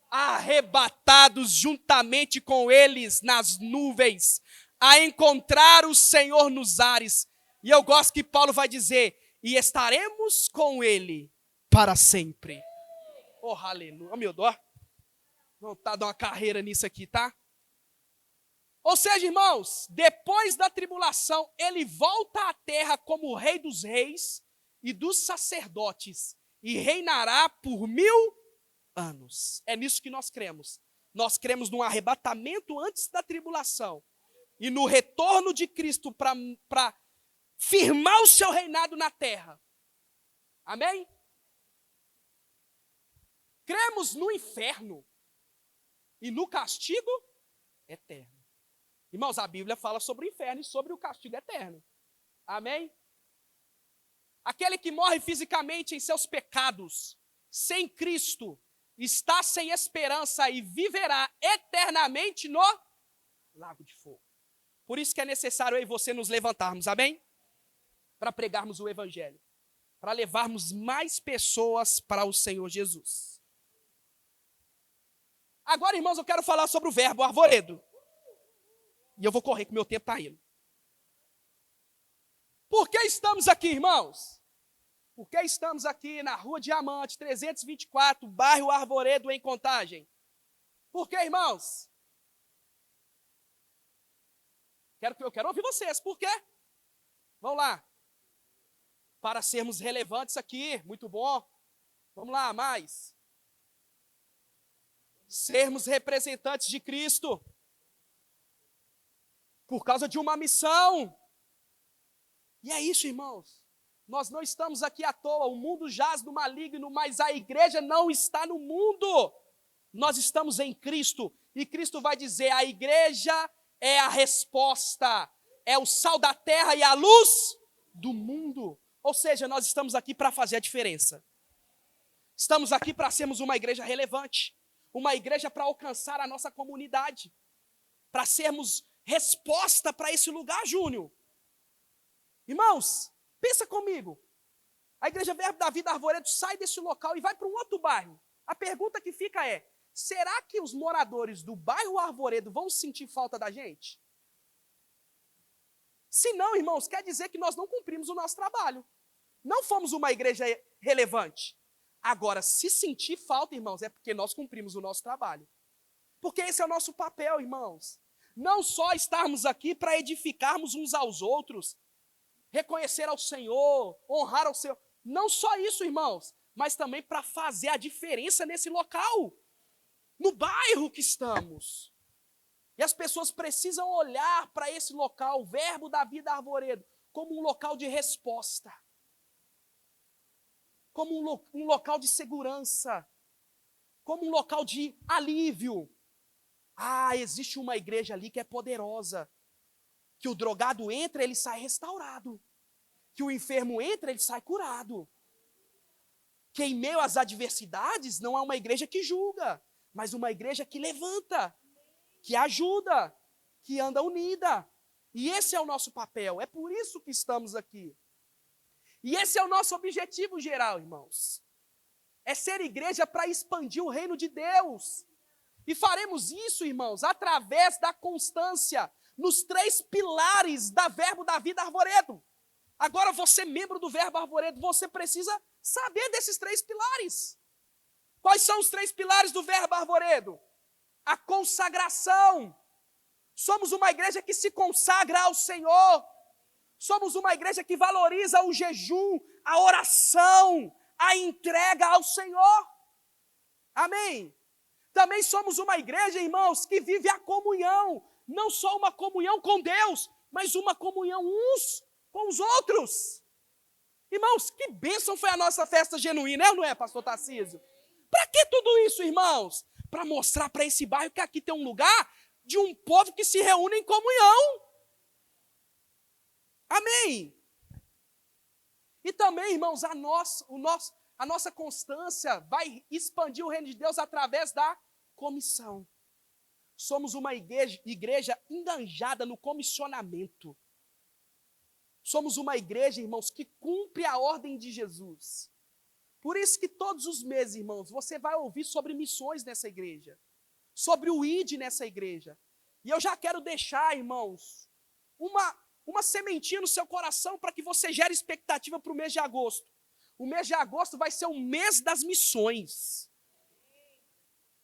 arrebatados juntamente com eles nas nuvens, a encontrar o Senhor nos ares. E eu gosto que Paulo vai dizer: e estaremos com ele para sempre. Oh, aleluia. Oh, meu Deus. Não tá dando uma carreira nisso aqui, tá? Ou seja, irmãos, depois da tribulação, ele volta à terra como o rei dos reis e dos sacerdotes e reinará por 1000 anos. É nisso que nós cremos. Nós cremos no arrebatamento antes da tribulação e no retorno de Cristo para firmar o seu reinado na terra. Amém? Cremos no inferno e no castigo eterno. Irmãos, a Bíblia fala sobre o inferno e sobre o castigo eterno. Amém? Aquele que morre fisicamente em seus pecados, sem Cristo, está sem esperança e viverá eternamente no lago de fogo. Por isso que é necessário eu e você nos levantarmos, amém? Para pregarmos o evangelho, para levarmos mais pessoas para o Senhor Jesus. Agora, irmãos, eu quero falar sobre o verbo arvoredo. E eu vou correr, que meu tempo está indo. Por que estamos aqui, irmãos? Por que estamos aqui na Rua Diamante, 324, bairro Arvoredo, em Contagem? Por que, irmãos? Eu quero ouvir vocês. Por quê? Vamos lá. Para sermos relevantes aqui, muito bom. Vamos lá, mais. Sermos representantes de Cristo. Por causa de uma missão. E é isso, irmãos. Nós não estamos aqui à toa. O mundo jaz no maligno, mas a igreja não está no mundo. Nós estamos em Cristo. E Cristo vai dizer: a igreja é a resposta. É o sal da terra e a luz do mundo. Ou seja, nós estamos aqui para fazer a diferença. Estamos aqui para sermos uma igreja relevante. Uma igreja para alcançar a nossa comunidade. Para sermos resposta para esse lugar, Júnior. Irmãos, pensa comigo. A Igreja Verbo da Vida Arvoredo sai desse local e vai para um outro bairro. A pergunta que fica é: será que os moradores do bairro Arvoredo vão sentir falta da gente? Se não, irmãos, quer dizer que nós não cumprimos o nosso trabalho. Não fomos uma igreja relevante. Agora, se sentir falta, irmãos, é porque nós cumprimos o nosso trabalho. Porque esse é o nosso papel, irmãos. Não só estarmos aqui para edificarmos uns aos outros, reconhecer ao Senhor, honrar ao Senhor. Não só isso, irmãos, mas também para fazer a diferença nesse local, no bairro que estamos. E as pessoas precisam olhar para esse local, o Verbo da Vida Arvoredo, como um local de resposta, como um local de segurança, como um local de alívio. Ah, existe uma igreja ali que é poderosa, que o drogado entra, ele sai restaurado, que o enfermo entra, ele sai curado, que em meio às adversidades não é uma igreja que julga, mas uma igreja que levanta, que ajuda, que anda unida. E esse é o nosso papel, é por isso que estamos aqui. E esse é o nosso objetivo geral, irmãos. É ser igreja para expandir o reino de Deus. E faremos isso, irmãos, através da constância nos 3 pilares da Verbo da Vida Arvoredo. Agora, você, membro do Verbo Arvoredo, você precisa saber desses 3 pilares. Quais são os 3 pilares do Verbo Arvoredo? A consagração. Somos uma igreja que se consagra ao Senhor. Somos uma igreja que valoriza o jejum, a oração, a entrega ao Senhor. Amém? Também somos uma igreja, irmãos, que vive a comunhão. Não só uma comunhão com Deus, mas uma comunhão uns com os outros. Irmãos, que bênção foi a nossa festa genuína, é ou não é, pastor Tarcísio? Para que tudo isso, irmãos? para mostrar para esse bairro que aqui tem um lugar de um povo que se reúne em comunhão. Amém? E também, irmãos, a nossa constância vai expandir o reino de Deus através da comissão. Somos uma igreja enganjada no comissionamento. Somos uma igreja, irmãos, que cumpre a ordem de Jesus. Por isso que todos os meses, irmãos, você vai ouvir sobre missões nessa igreja, sobre o ID nessa igreja. E eu já quero deixar, irmãos, uma sementinha no seu coração para que você gere expectativa para o mês de agosto. O mês de agosto vai ser o mês das missões.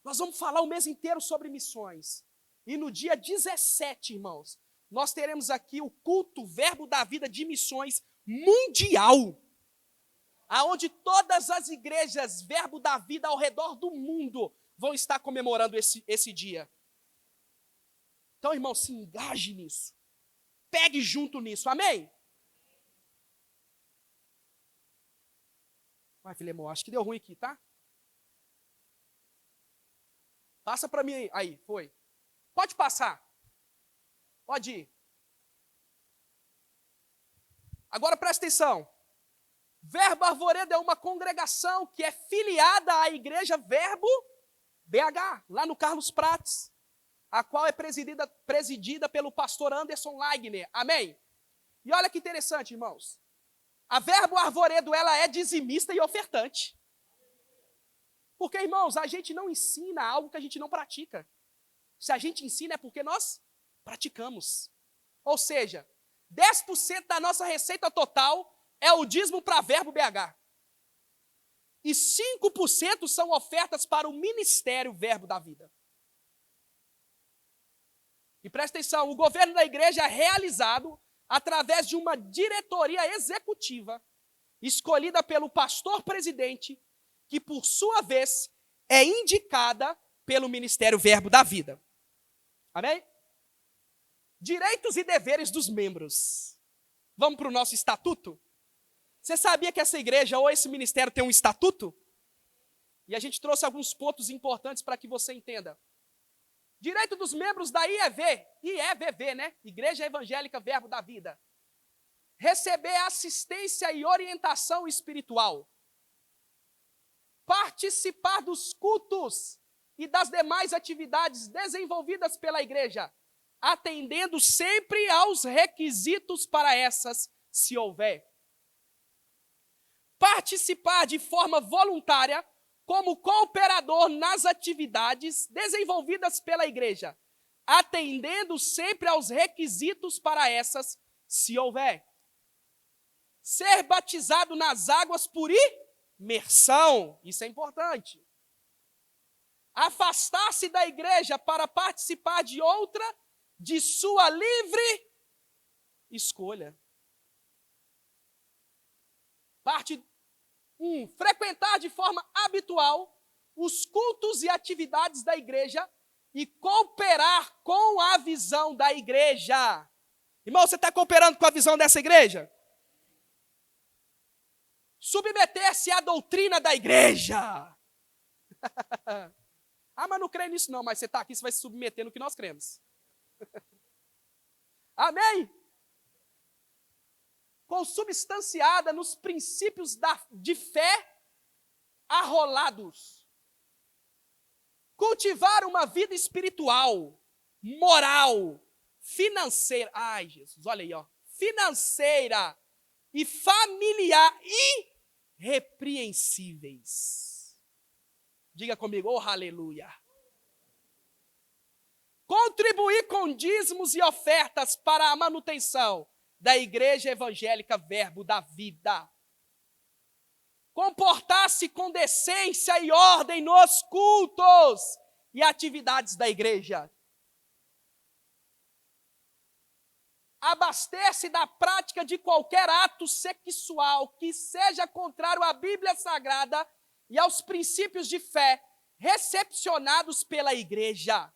Nós vamos falar o mês inteiro sobre missões. E no dia 17, irmãos, nós teremos aqui o culto Verbo da Vida de Missões Mundial, aonde todas as igrejas Verbo da Vida ao redor do mundo vão estar comemorando esse dia. Então, irmão, se engaje nisso. Pegue junto nisso, amém? Vai, Filemão, acho que deu ruim aqui, tá? Passa para mim aí, foi. Pode passar. Pode ir. Agora presta atenção. Verbo Arvoredo é uma congregação que é filiada à igreja Verbo BH, lá no Carlos Prates, a qual é presidida pelo pastor Anderson Laigner. Amém? E olha que interessante, irmãos. A Verbo Arvoredo, ela é dizimista e ofertante. Porque, irmãos, a gente não ensina algo que a gente não pratica. Se a gente ensina é porque nós praticamos. Ou seja, 10% da nossa receita total é o dízimo para Verbo BH. E 5% são ofertas para o ministério Verbo da Vida. E presta atenção, o governo da igreja é realizado através de uma diretoria executiva escolhida pelo pastor-presidente, que por sua vez é indicada pelo ministério Verbo da Vida. Amém? Direitos e deveres dos membros. Vamos para o nosso estatuto? Você sabia que essa igreja ou esse ministério tem um estatuto? E a gente trouxe alguns pontos importantes para que você entenda. Direito dos membros da IEVV, né? Igreja Evangélica Verbo da Vida. Receber assistência e orientação espiritual. Participar dos cultos e das demais atividades desenvolvidas pela igreja, atendendo sempre aos requisitos para essas, se houver. Participar de forma voluntária como cooperador nas atividades desenvolvidas pela igreja, atendendo sempre aos requisitos para essas, se houver. Ser batizado nas águas por imersão, isso é importante. Afastar-se da igreja para participar de outra, de sua livre escolha. Parte 1. Frequentar de forma habitual os cultos e atividades da igreja e cooperar com a visão da igreja. Irmão, você está cooperando com a visão dessa igreja? Submeter-se à doutrina da igreja. Ah, mas não creio nisso não, mas você está aqui, você vai se submeter no que nós cremos. Amém? Consubstanciada nos princípios de fé arrolados. Cultivar uma vida espiritual, moral, financeira. Ai, Jesus, olha aí, ó. Financeira e familiar irrepreensíveis. Diga comigo, oh, aleluia. Contribuir com dízimos e ofertas para a manutenção da Igreja Evangélica Verbo da Vida. Comportar-se com decência e ordem nos cultos e atividades da igreja. Abaster-se da prática de qualquer ato sexual que seja contrário à Bíblia Sagrada e aos princípios de fé recepcionados pela igreja.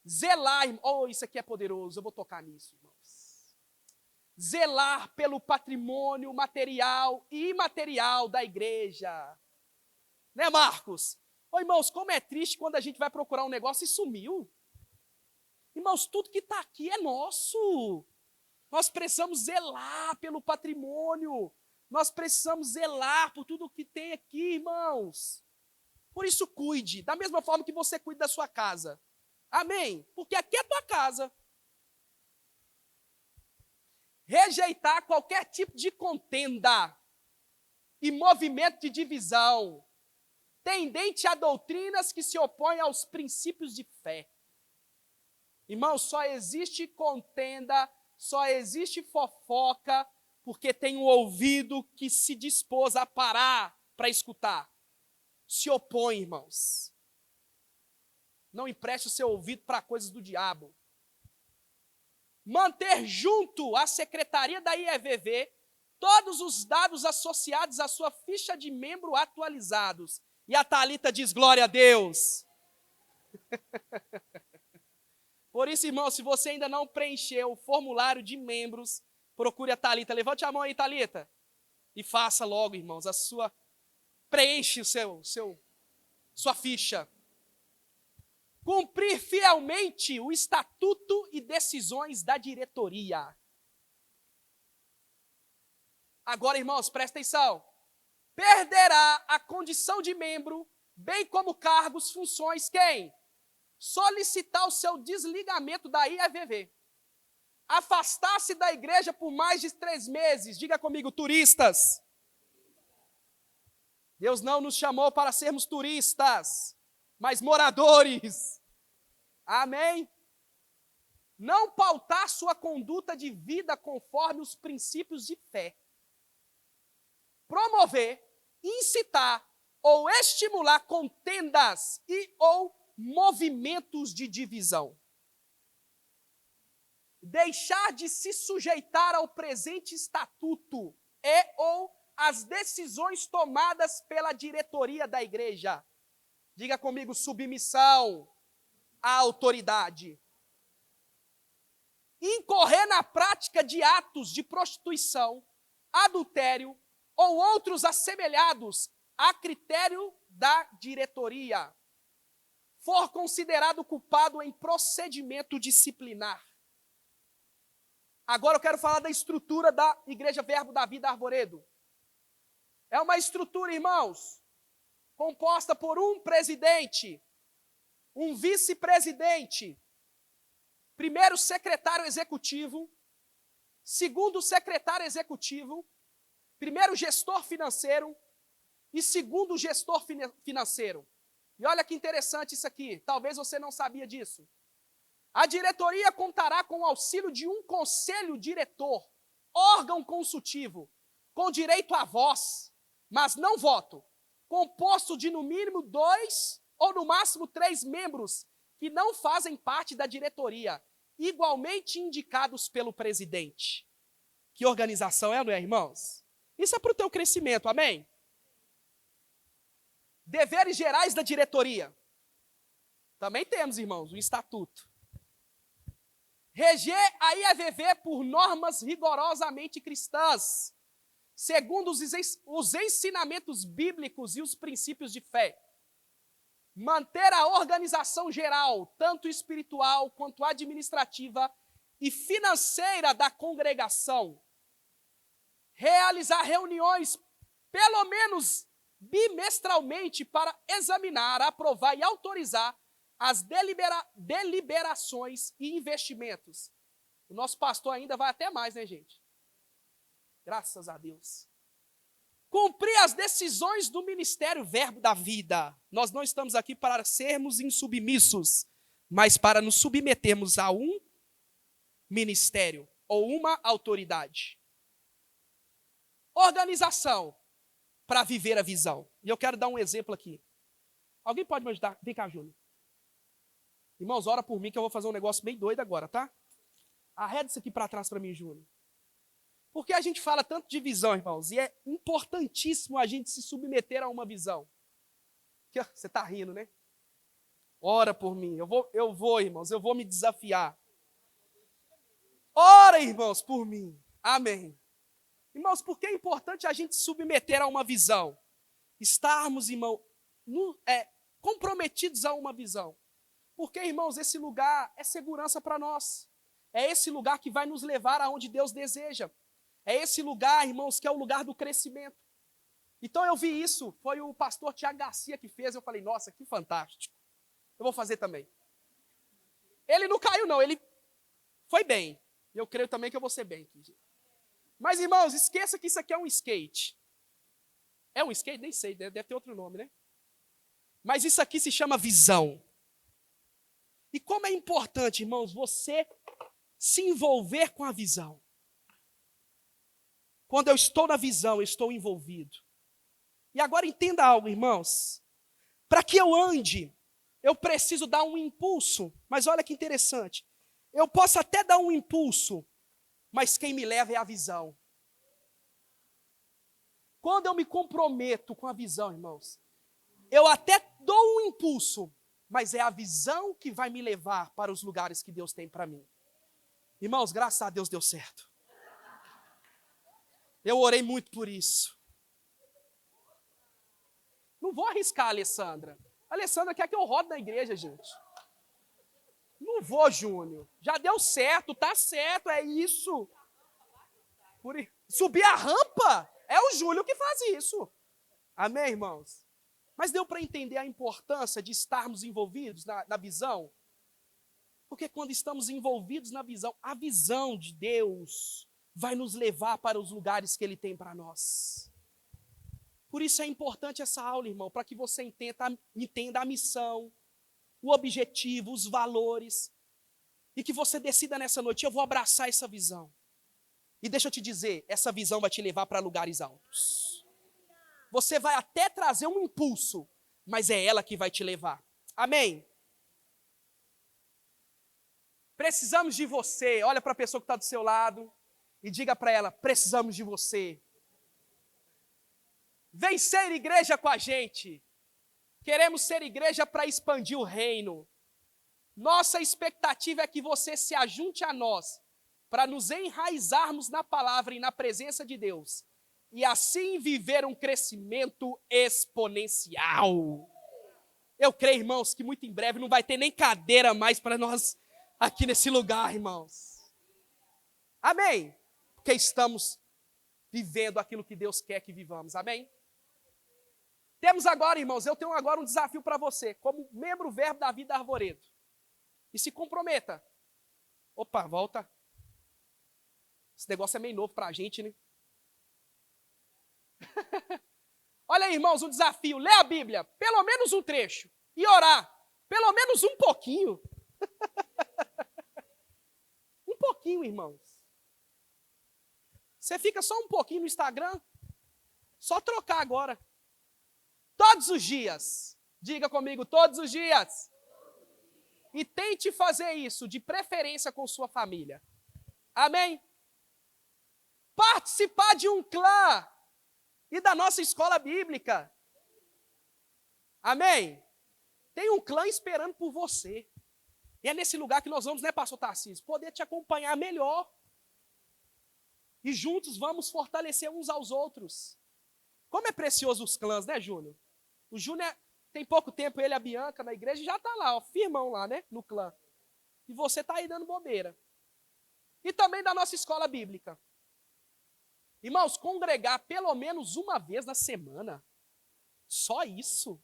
Zelar, oh, isso aqui é poderoso, eu vou tocar nisso, irmãos. Zelar pelo patrimônio material e imaterial da igreja. Né, Marcos? Ô, irmãos, como é triste quando a gente vai procurar um negócio e sumiu. Irmãos, tudo que está aqui é nosso. Nós precisamos zelar pelo patrimônio. Nós precisamos zelar por tudo que tem aqui, irmãos. Por isso, cuide, da mesma forma que você cuida da sua casa. Amém? Porque aqui é a tua casa. Rejeitar qualquer tipo de contenda e movimento de divisão, tendente a doutrinas que se opõem aos princípios de fé. Irmãos, só existe contenda, só existe fofoca, porque tem um ouvido que se dispôs a parar para escutar. Se opõe, irmãos. Não empreste o seu ouvido para coisas do diabo. Manter junto à secretaria da IEVV todos os dados associados à sua ficha de membro atualizados. E a Thalita diz, glória a Deus. Por isso, irmão, se você ainda não preencheu o formulário de membros, procure a Thalita. Levante a mão aí, Thalita. E faça logo, irmãos, preenche sua ficha. Cumprir fielmente o estatuto e decisões da diretoria. Agora, irmãos, presta atenção. Perderá a condição de membro, bem como cargos, funções, quem? Solicitar o seu desligamento da IEVV. Afastar-se da igreja por mais de 3 meses. Diga comigo, turistas. Deus não nos chamou para sermos turistas, mas moradores. Amém? Não pautar sua conduta de vida conforme os princípios de fé. Promover, incitar ou estimular contendas e ou movimentos de divisão. Deixar de se sujeitar ao presente estatuto e ou as decisões tomadas pela diretoria da igreja. Diga comigo, submissão à autoridade. Incorrer na prática de atos de prostituição, adultério ou outros assemelhados a critério da diretoria. For considerado culpado em procedimento disciplinar. Agora eu quero falar da estrutura da Igreja Verbo da Vida Arvoredo. É uma estrutura, irmãos, composta por um presidente, um vice-presidente, primeiro secretário executivo, segundo secretário executivo, primeiro gestor financeiro e segundo gestor financeiro. E olha que interessante isso aqui, talvez você não sabia disso. A diretoria contará com o auxílio de um conselho diretor, órgão consultivo, com direito à voz, mas não voto, composto de no mínimo 2 ou no máximo 3 membros que não fazem parte da diretoria, igualmente indicados pelo presidente. Que organização é, não é, irmãos? Isso é para o teu crescimento, amém? Deveres gerais da diretoria. Também temos, irmãos, o estatuto. Reger a IEVV por normas rigorosamente cristãs, segundo os ensinamentos bíblicos e os princípios de fé. Manter a organização geral, tanto espiritual quanto administrativa e financeira da congregação. Realizar reuniões, pelo menos bimestralmente, para examinar, aprovar e autorizar as deliberações e investimentos. O nosso pastor ainda vai até mais, né, gente? Graças a Deus. Cumprir as decisões do Ministério Verbo da Vida. Nós não estamos aqui para sermos insubmissos, mas para nos submetermos a um ministério ou uma autoridade. Organização para viver a visão. E eu quero dar um exemplo aqui. Alguém pode me ajudar? Vem cá, Júnior. Irmãos, ora por mim que eu vou fazer um negócio bem doido agora, tá? Arreda isso aqui para trás para mim, Júnior. Porque a gente fala tanto de visão, irmãos, e é importantíssimo a gente se submeter a uma visão. Você está rindo, né? Ora por mim. Eu vou, irmãos, eu vou me desafiar. Ora, irmãos, por mim. Amém. Irmãos, por que é importante a gente se submeter a uma visão? Estarmos, irmão, comprometidos a uma visão. Porque, irmãos, esse lugar é segurança para nós. É esse lugar que vai nos levar aonde Deus deseja. É esse lugar, irmãos, que é o lugar do crescimento. Então eu vi isso, foi o pastor Tiago Garcia que fez, eu falei, nossa, que fantástico. Eu vou fazer também. Ele não caiu não, ele foi bem. E eu creio também que eu vou ser bem aqui. Mas, irmãos, esqueça que isso aqui é um skate. É um skate? Nem sei, deve ter outro nome, né? Mas isso aqui se chama visão. E como é importante, irmãos, você se envolver com a visão. Quando eu estou na visão, eu estou envolvido. E agora entenda algo, irmãos. Para que eu ande, eu preciso dar um impulso. Mas olha que interessante. Eu posso até dar um impulso, mas quem me leva é a visão. Quando eu me comprometo com a visão, irmãos, eu até dou um impulso, mas é a visão que vai me levar para os lugares que Deus tem para mim. Irmãos, graças a Deus deu certo. Eu orei muito por isso. Não vou arriscar a Alessandra. A Alessandra quer que eu rode na igreja, gente. Não vou, Júnior. Já deu certo, tá certo, é isso. Subir a rampa é o Júnior que faz isso. Amém, irmãos? Mas deu para entender a importância de estarmos envolvidos na visão? Porque quando estamos envolvidos na visão, a visão de Deus vai nos levar para os lugares que Ele tem para nós. Por isso é importante essa aula, irmão, para que você entenda a missão, o objetivo, os valores, e que você decida nessa noite, eu vou abraçar essa visão. E deixa eu te dizer, essa visão vai te levar para lugares altos. Você vai até trazer um impulso, mas é ela que vai te levar. Amém? Precisamos de você. Olha para a pessoa que está do seu lado e diga para ela, precisamos de você. Vem ser igreja com a gente. Queremos ser igreja para expandir o reino. Nossa expectativa é que você se ajunte a nós, para nos enraizarmos na palavra e na presença de Deus, e assim viver um crescimento exponencial. Eu creio, irmãos, que muito em breve não vai ter nem cadeira mais para nós aqui nesse lugar, irmãos. Amém? Porque estamos vivendo aquilo que Deus quer que vivamos, amém? Temos agora, irmãos, eu tenho agora um desafio para você, como membro verbo da vida Arvoredo. E se comprometa. Opa, volta. Esse negócio é meio novo para a gente, né? Olha aí, irmãos, um desafio. Lê a Bíblia, pelo menos um trecho. E orar, pelo menos um pouquinho. Um pouquinho, irmãos. Você fica só um pouquinho no Instagram. Só trocar agora. Todos os dias. Diga comigo, todos os dias. E tente fazer isso, de preferência com sua família. Amém? Participar de um clã e da nossa escola bíblica. Amém? Tem um clã esperando por você. E é nesse lugar que nós vamos, né, pastor Tarcísio? Poder te acompanhar melhor. E juntos vamos fortalecer uns aos outros. Como é precioso os clãs, né, Júnior? O Júnior tem pouco tempo, ele e a Bianca na igreja, já está lá, ó, firmão lá, né, no clã. E você está aí dando bobeira. E também da nossa escola bíblica. Irmãos, congregar pelo menos uma vez na semana. Só isso.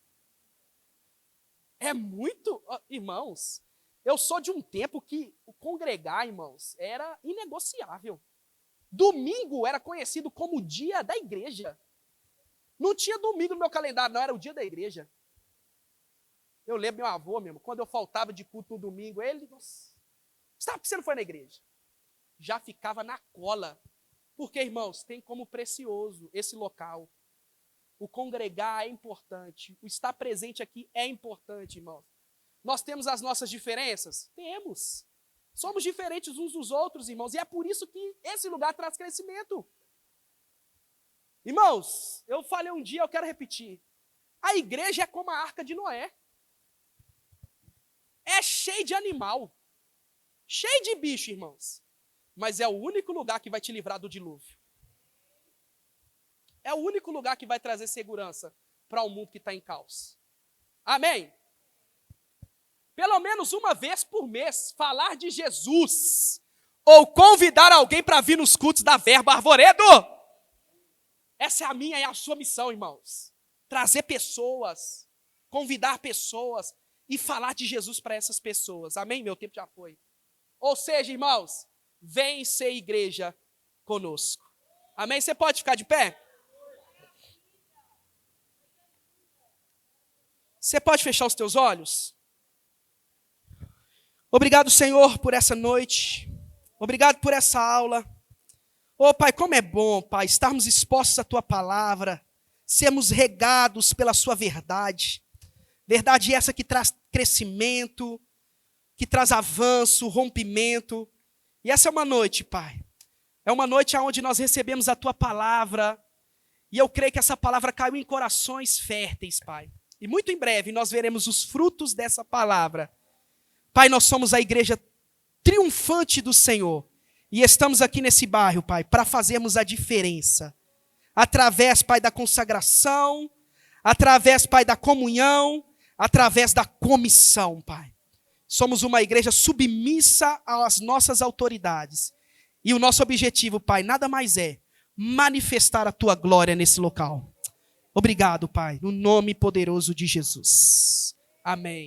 É muito... Irmãos, eu sou de um tempo que o congregar, irmãos, era inegociável. Domingo era conhecido como o dia da igreja. Não tinha domingo no meu calendário, não, era o dia da igreja. Eu lembro meu avô mesmo, quando eu faltava de culto no domingo, ele, nossa, sabe por que você não foi na igreja? Já ficava na cola. Porque, irmãos, tem como precioso esse local. O congregar é importante, o estar presente aqui é importante, irmãos. Nós temos as nossas diferenças? Temos. Somos diferentes uns dos outros, irmãos, e é por isso que esse lugar traz crescimento. Irmãos, eu falei um dia, eu quero repetir. A igreja é como a arca de Noé. É cheio de animal, cheio de bicho, irmãos. Mas é o único lugar que vai te livrar do dilúvio. É o único lugar que vai trazer segurança para um mundo que está em caos. Amém? Pelo menos uma vez por mês, falar de Jesus. Ou convidar alguém para vir nos cultos da Verbo Arvoredo. Essa é a minha e a sua missão, irmãos. Trazer pessoas, convidar pessoas e falar de Jesus para essas pessoas. Amém? Meu tempo já foi. Ou seja, irmãos, vem ser igreja conosco. Amém? Você pode ficar de pé? Você pode fechar os teus olhos? Obrigado, Senhor, por essa noite. Obrigado por essa aula. Oh, Pai, como é bom, Pai, estarmos expostos à Tua palavra, sermos regados pela Sua verdade. Verdade essa que traz crescimento, que traz avanço, rompimento. E essa é uma noite, Pai. É uma noite onde nós recebemos a Tua palavra. E eu creio que essa palavra caiu em corações férteis, Pai. E muito em breve nós veremos os frutos dessa palavra. Pai, nós somos a igreja triunfante do Senhor. E estamos aqui nesse bairro, Pai, para fazermos a diferença. Através, Pai, da consagração, através, Pai, da comunhão, através da comissão, Pai. Somos uma igreja submissa às nossas autoridades. E o nosso objetivo, Pai, nada mais é manifestar a Tua glória nesse local. Obrigado, Pai, no nome poderoso de Jesus. Amém.